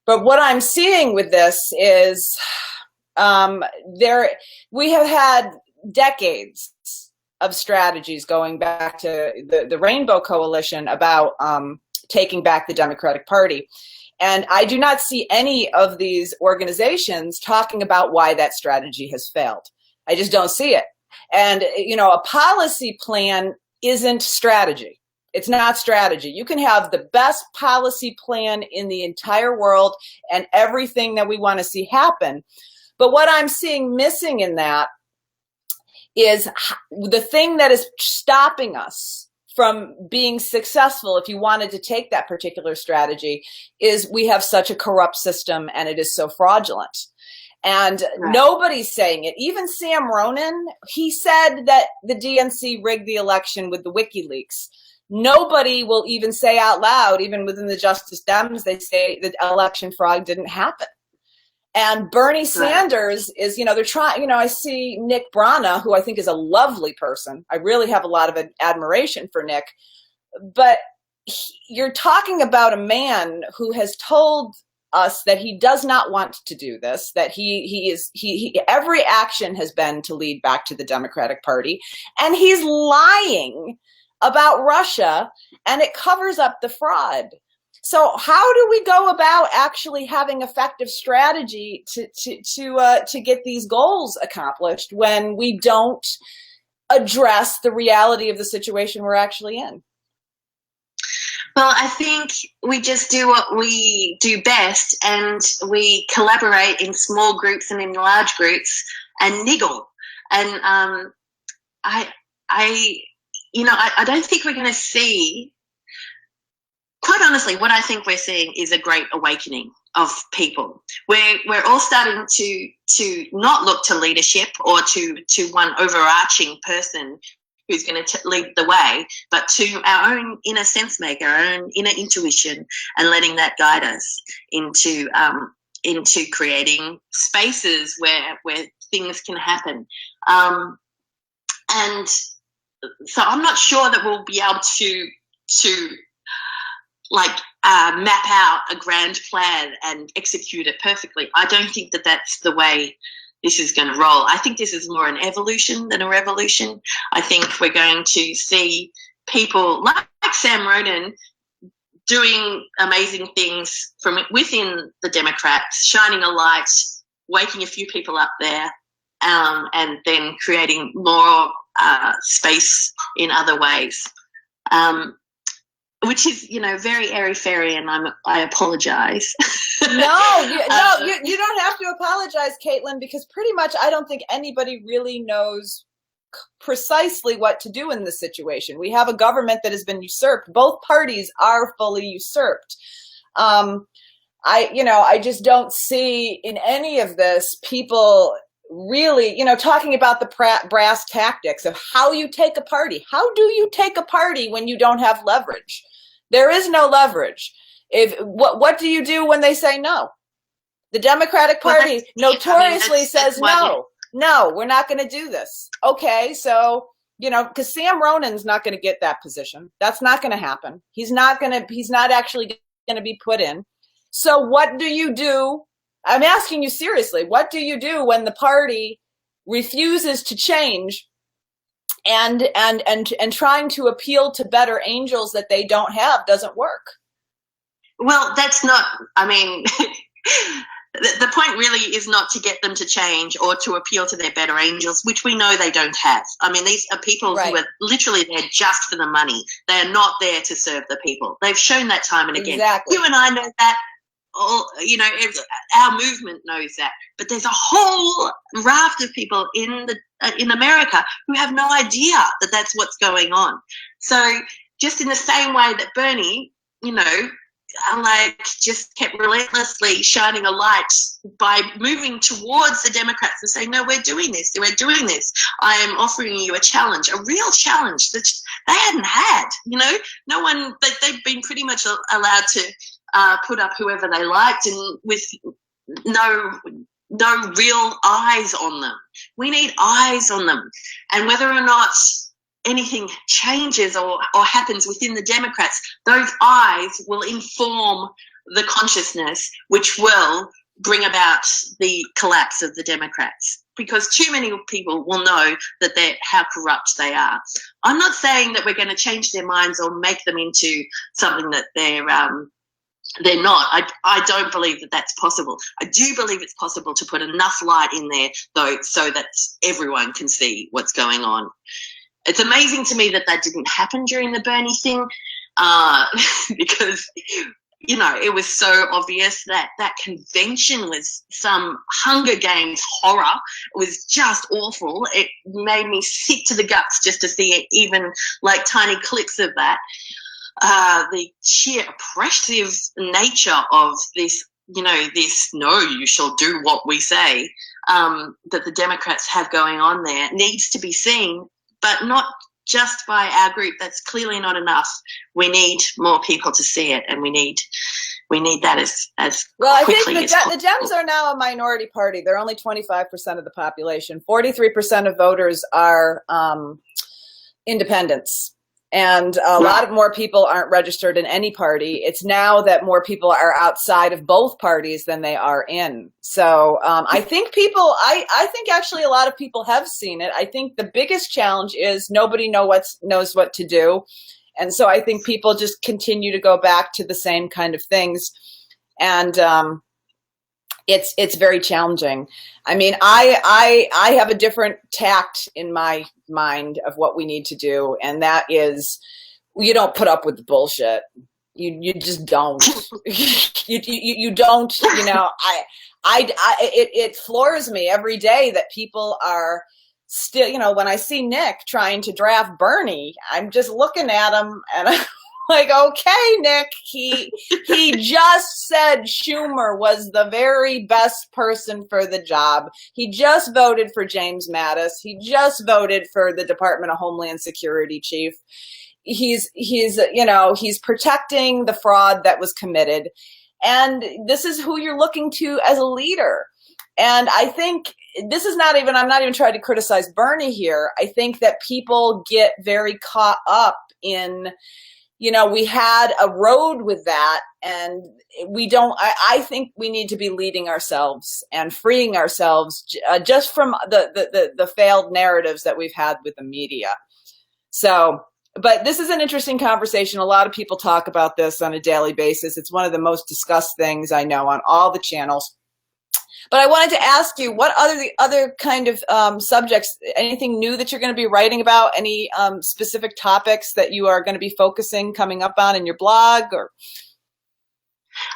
But what I'm seeing with this is we have had decades of strategies going back to the Rainbow Coalition about taking back the Democratic Party. And I do not see any of these organizations talking about why that strategy has failed. I just don't see it. And, a policy plan isn't strategy. It's not strategy. You can have the best policy plan in the entire world and everything that we want to see happen. But what I'm seeing missing in that is the thing that is stopping us from being successful, if you wanted to take that particular strategy, is we have such a corrupt system and it is so fraudulent. And nobody's saying it. Even Sam Ronan, he said that the DNC rigged the election with the WikiLeaks. Nobody will even say out loud, even within the Justice Dems, they say that election fraud didn't happen. And Bernie Sanders is, they're trying, I see Nick Brana, who I think is a lovely person. I really have a lot of admiration for Nick. But you're talking about a man who has told us that he does not want to do this, that he every action has been to lead back to the Democratic Party, and he's lying about Russia, and it covers up the fraud. So how do we go about actually having effective strategy to get these goals accomplished when we don't address the reality of the situation we're actually in? Well, I think we just do what we do best, and we collaborate in small groups and in large groups and niggle. And I don't think we're going to see. Quite honestly, what I think we're seeing is a great awakening of people. We're all starting to not look to leadership or to one overarching person who's going to lead the way, but to our own inner sense maker, our own inner intuition, and letting that guide us into creating spaces where things can happen. And so I'm not sure that we'll be able to map out a grand plan and execute it perfectly. I don't think that that's the way this is going to roll. I think this is more an evolution than a revolution. I think we're going to see people like Sam Ronan doing amazing things from within the Democrats, shining a light, waking a few people up there, and then creating more space in other ways, which is, very airy-fairy, and I apologize. No, you don't have to apologize, Caitlin, because pretty much I don't think anybody really knows precisely what to do in this situation. We have a government that has been usurped. Both parties are fully usurped. I just don't see in any of this people really, talking about the brass tactics of how you take a party. How do you take a party when you don't have leverage? There is no leverage. What do you do when they say no? The Democratic Party notoriously says no. No, we're not going to do this. Okay, so, because Sam Ronan's not going to get that position. That's not going to happen. He's not actually going to be put in. So what do you do? I'm asking you seriously, what do you do when the party refuses to change and trying to appeal to better angels that they don't have doesn't work? Well, that's not, the point really is not to get them to change or to appeal to their better angels, which we know they don't have. These are people who are literally there just for the money. They are not there to serve the people. They've shown that time and again. Exactly. You and I know that. Our movement knows that. But there's a whole raft of people in America who have no idea that that's what's going on. So just in the same way that Bernie, just kept relentlessly shining a light by moving towards the Democrats and saying, no, we're doing this. I am offering you a challenge, a real challenge that they hadn't had. No one, they've been pretty much allowed to put up whoever they liked and with no real eyes on them. We need eyes on them. And whether or not anything changes or happens within the Democrats, those eyes will inform the consciousness, which will bring about the collapse of the Democrats, because too many people will know that how corrupt they are. I'm not saying that we're going to change their minds or make them into something that they're not. I don't believe that that's possible. I do believe it's possible to put enough light in there, though, so that everyone can see what's going on. It's amazing to me that didn't happen during the Bernie thing, because, it was so obvious that convention was some Hunger Games horror. It was just awful. It made me sick to the guts just to see it, even like tiny clips of that. The sheer oppressive nature of this, you shall do what we say, that the Democrats have going on there needs to be seen, but not just by our group. That's clearly not enough. We need more people to see it, and we need that as well. quickly I think the Dems are now a minority party. They're only 25% of the population. 43% of voters are independents. And a lot of more people aren't registered in any party. It's now that more people are outside of both parties than they are in. So I think I think actually a lot of people have seen it. I think the biggest challenge is nobody knows what to do. And so I think people just continue to go back to the same kind of things. And it's very challenging. I have a different tact in my mind of what we need to do, and that is, you don't put up with the bullshit. You just don't. you don't. It floors me every day that people are still. When I see Nick trying to draft Bernie, I'm just looking at him and I'm like, okay, Nick, he just said Schumer was the very best person for the job. He just voted for James Mattis. He just voted for the Department of Homeland Security chief. He's protecting the fraud that was committed. And this is who you're looking to as a leader. And I think I'm not even trying to criticize Bernie here. I think that people get very caught up in, we had a road with that, and we don't, I think we need to be leading ourselves and freeing ourselves just from the failed narratives that we've had with the media. So, but this is an interesting conversation. A lot of people talk about this on a daily basis. It's one of the most discussed things I know on all the channels. But I wanted to ask you, what other kind of subjects, anything new that you're going to be writing about? Any specific topics that you are going to be focusing coming up on in your blog? Or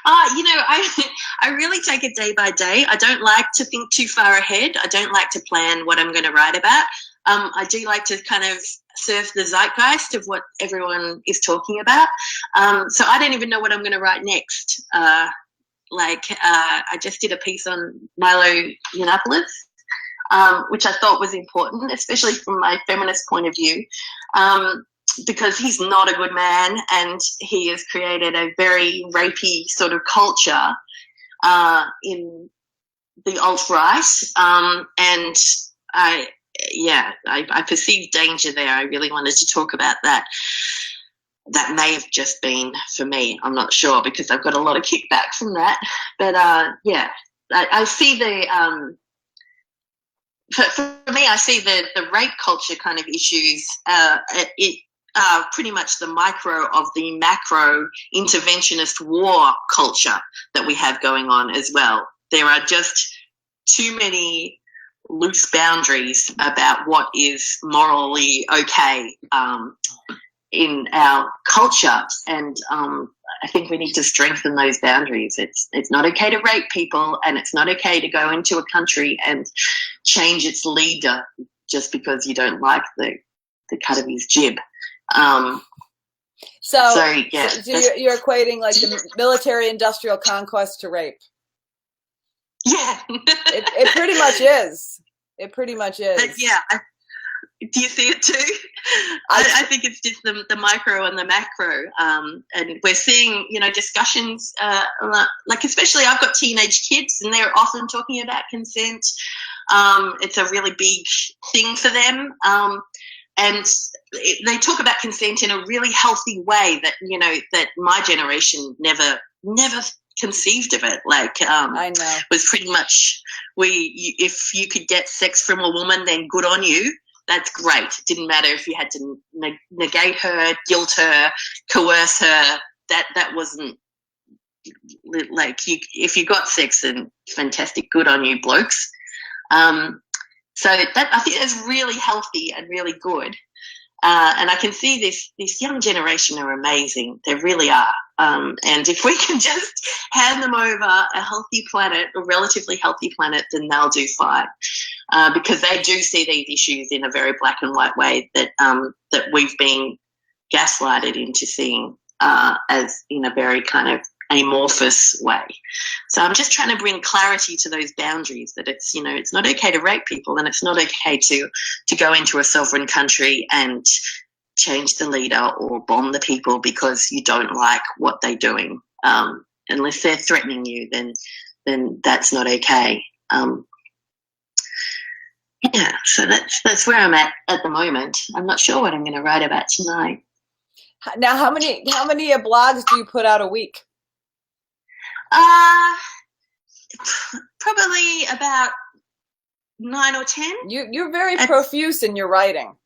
I really take it day by day. I don't like to think too far ahead. I don't like to plan what I'm going to write about. I do like to kind of surf the zeitgeist of what everyone is talking about. So I don't even know what I'm going to write next. I just did a piece on Milo Yiannopoulos, which I thought was important, especially from my feminist point of view, because he's not a good man, and he has created a very rapey sort of culture in the alt-right, and I perceived danger there. I really wanted to talk about that. That may have just been for me. I'm not sure, because I've got a lot of kickback from that. But I see for me, I see the rape culture kind of issues. It are pretty much the micro of the macro interventionist war culture that we have going on as well. There are just too many loose boundaries about what is morally okay in our culture, and I think we need to strengthen those boundaries. It's not okay to rape people, and it's not okay to go into a country and change its leader just because you don't like the cut of his jib. So you're equating like the military-industrial conquest to rape. Yeah, it pretty much is. It pretty much is. But yeah. Do you see it too? I think it's just the micro and the macro, and we're seeing discussions like, especially I've got teenage kids, and they're often talking about consent. It's a really big thing for them, and they talk about consent in a really healthy way that my generation never conceived of it. I know, was pretty much if you could get sex from a woman, then good on you. That's great. It didn't matter if you had to negate her, guilt her, coerce her. That wasn't if you got sex, then fantastic, good on you, blokes. So that, I think that's really healthy and really good. And I can see this young generation are amazing. They really are. And if we can just hand them over a healthy planet, a relatively healthy planet, then they'll do fine. Because they do see these issues in a very black and white way that we've been gaslighted into seeing as in a very kind of amorphous way. So I'm just trying to bring clarity to those boundaries, that it's not okay to rape people, and it's not okay to go into a sovereign country and change the leader or bomb the people because you don't like what they're doing. Unless they're threatening you, then that's not okay. Yeah, so that's where I'm at the moment. I'm not sure what I'm going to write about tonight. Now, how many blogs do you put out a week? Probably about 9 or 10. You're very profuse in your writing.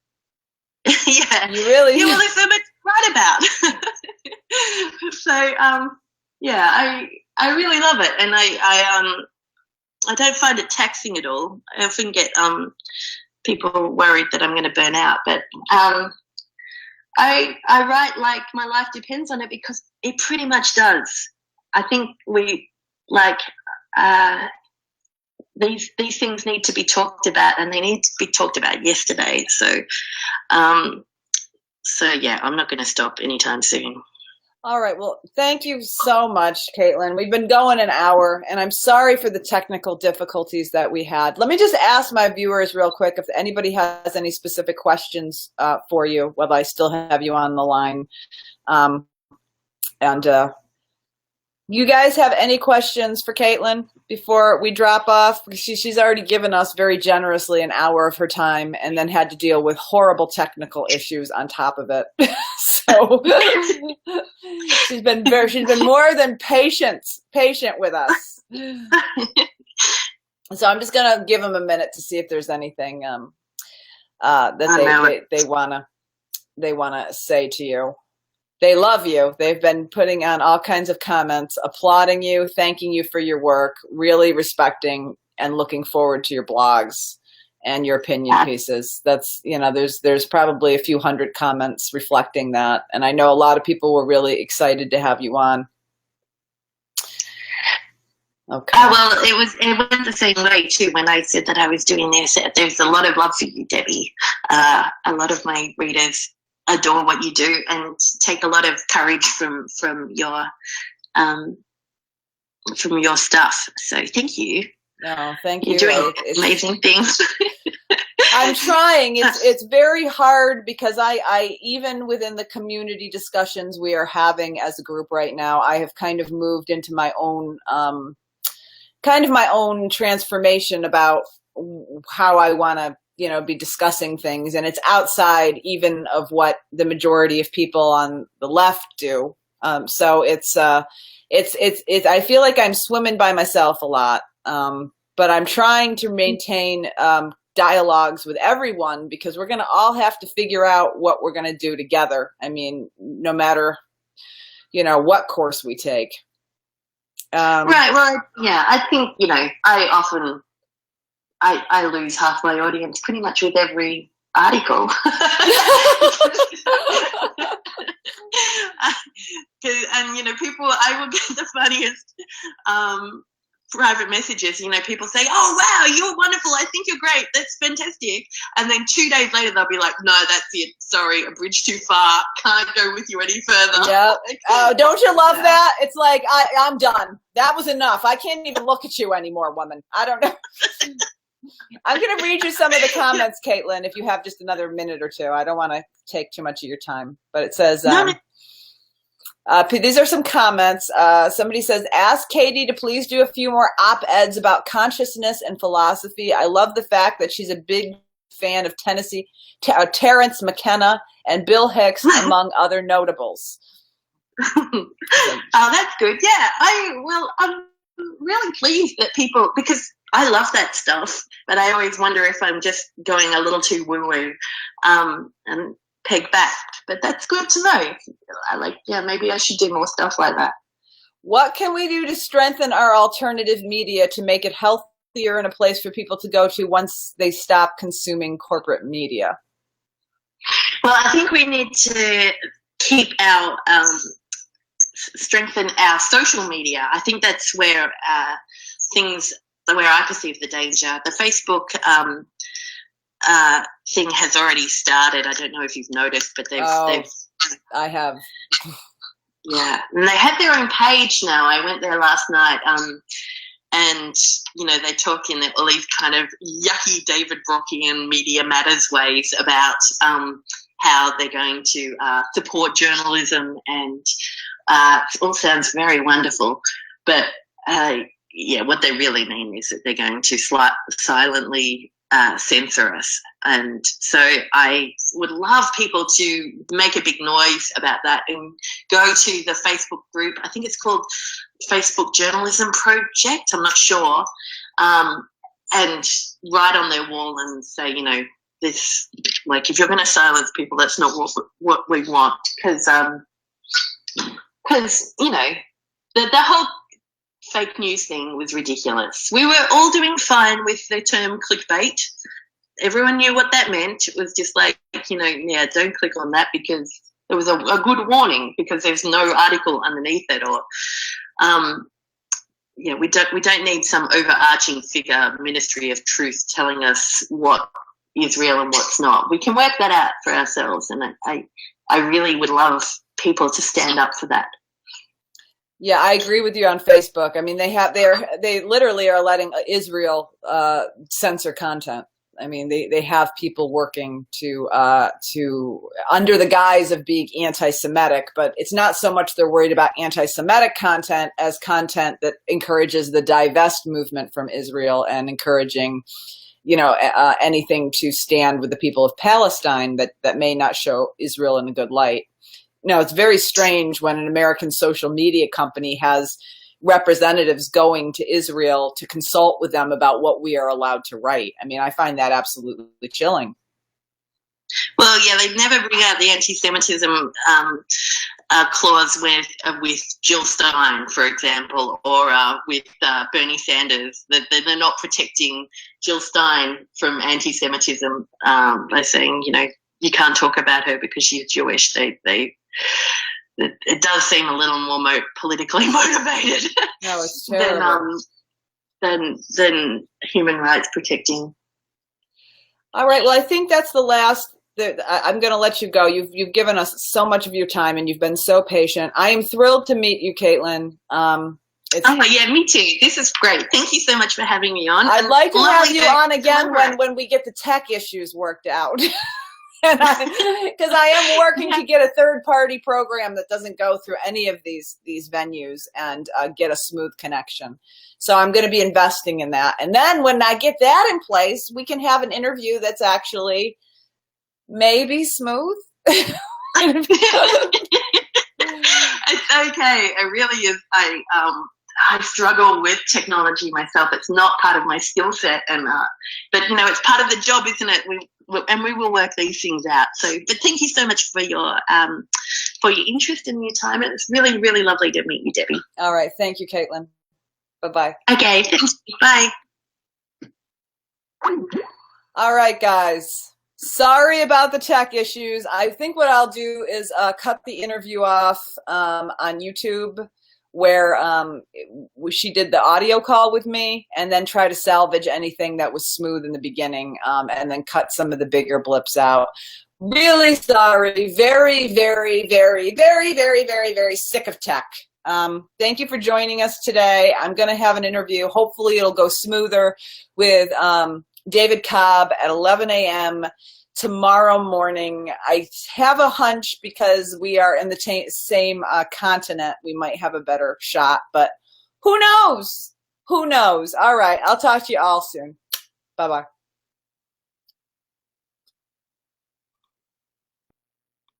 Yeah, you really. Yeah, well, there's so much to write about. So yeah, I really love it, and I don't find it taxing at all. I often get people worried that I'm going to burn out, but I write like my life depends on it, because it pretty much does. I think these things need to be talked about, and they need to be talked about yesterday. So yeah, I'm not going to stop anytime soon. All right. Well, thank you so much, Caitlin. We've been going an hour, and I'm sorry for the technical difficulties that we had. Let me just ask my viewers real quick if anybody has any specific questions for you while I still have you on the line. You guys have any questions for Caitlin before we drop off? She's already given us very generously an hour of her time, and then had to deal with horrible technical issues on top of it. So she's been more than patient with us. So I'm just gonna give them a minute to see if there's anything that they wanna say to you. They love you. They've been putting on all kinds of comments, applauding you, thanking you for your work, really respecting and looking forward to your blogs and your opinion pieces. That's, there's probably a few hundred comments reflecting that. And I know a lot of people were really excited to have you on. Okay. Well, it went the same way too when I said that I was doing this. There's a lot of love for you, Debbie. A lot of my readers adore what you do and take a lot of courage from your stuff. So thank you. No, thank you. You're doing amazing things. I'm trying. It's very hard because I even within the community discussions we are having as a group right now, I have kind of moved into my own transformation about how I want to be discussing things, and it's outside even of what the majority of people on the left do. So it's I feel like I'm swimming by myself a lot, but I'm trying to maintain dialogues with everyone because we're going to all have to figure out what we're going to do together. I mean, no matter what course we take. Right. Well, yeah, I think I lose half my audience pretty much with every article. And people, I will get the funniest private messages. People say, "Oh wow, you're wonderful. I think you're great. That's fantastic." And then 2 days later, they'll be like, "No, that's it. Sorry, a bridge too far. Can't go with you any further." Yeah. Oh, don't you love that? It's like I'm done. That was enough. I can't even look at you anymore, woman. I don't know. I'm going to read you some of the comments, Caitlin, if you have just another minute or two. I don't want to take too much of your time, but it says. These are some comments. Somebody says, ask Katie to please do a few more op-eds about consciousness and philosophy. I love the fact that she's a big fan of Terence McKenna and Bill Hicks, among other notables. Oh, that's good. Yeah, I'm really pleased that people, because I love that stuff, but I always wonder if I'm just going a little too woo-woo and peg back. But that's good to know. Maybe I should do more stuff like that. What can we do to strengthen our alternative media to make it healthier and a place for people to go to once they stop consuming corporate media? Well, I think we need to keep strengthen our social media. I think that's where where I perceive the danger. The Facebook thing has already started. I don't know if you've noticed, but I have. Yeah, and they have their own page now. I went there last night, and they talk in all these kind of yucky David Brockian Media Matters ways about how they're going to support journalism, and it all sounds very wonderful. But what they really mean is that they're going to silently censor us. And so I would love people to make a big noise about that and go to the Facebook group. I think it's called Facebook Journalism Project. I'm not sure. And write on their wall and say, this, if you're going to silence people, that's not what we want. Because the whole fake news thing was ridiculous. We were all doing fine with the term clickbait. Everyone knew what that meant. It was just don't click on that because there was a good warning because there's no article underneath it, or we don't need some overarching figure, Ministry of Truth, telling us what is real and what's not. We can work that out for ourselves, and I really would love people to stand up for that. Yeah, I agree with you on Facebook. I mean, they literally are letting Israel censor content. I mean, they have people working to under the guise of being anti-Semitic, but it's not so much they're worried about anti-Semitic content as content that encourages the divest movement from Israel and encouraging, anything to stand with the people of Palestine that may not show Israel in a good light. no, it's very strange when an American social media company has representatives going to Israel to consult with them about what we are allowed to write. I mean, I find that absolutely chilling. Well, yeah, they never bring out the anti-Semitism clause with Jill Stein, for example, or with Bernie Sanders. That they're not protecting Jill Stein from anti-Semitism by saying, you know, you can't talk about her because she's Jewish. It does seem a little more politically motivated. No, it's terrible. than human rights protecting. All right. Well, I think that's the last. I'm going to let you go. You've given us so much of your time, and you've been so patient. I am thrilled to meet you, Caitlin. Oh yeah, me too. This is great. Thank you so much for having me on. I'd like to have you on again when we get the tech issues worked out. Because I am working to get a third-party program that doesn't go through any of these venues and get a smooth connection. So I'm going to be investing in that. And then when I get that in place, we can have an interview that's actually maybe smooth. It's okay. It really is. I struggle with technology myself. It's not part of my skill set, but you know, it's part of the job, isn't it? We will work these things out. So, but thank you so much for your interest and your time. It's really, really lovely to meet you, Debbie. All right, thank you, Caitlin. Bye-bye. Okay, thanks. Bye. All right, guys. Sorry about the tech issues. I think what I'll do is cut the interview off on YouTube, where she did the audio call with me, and then try to salvage anything that was smooth in the beginning, and then cut some of the bigger blips out. Really sorry. Very, very, very, very, very, very, very sick of tech. Thank you for joining us today. I'm going to have an interview. Hopefully it'll go smoother with David Cobb at 11 a.m. tomorrow morning. I have a hunch because we are in the same continent, we might have a better shot, but who knows? Who knows? All right. I'll talk to you all soon. Bye-bye.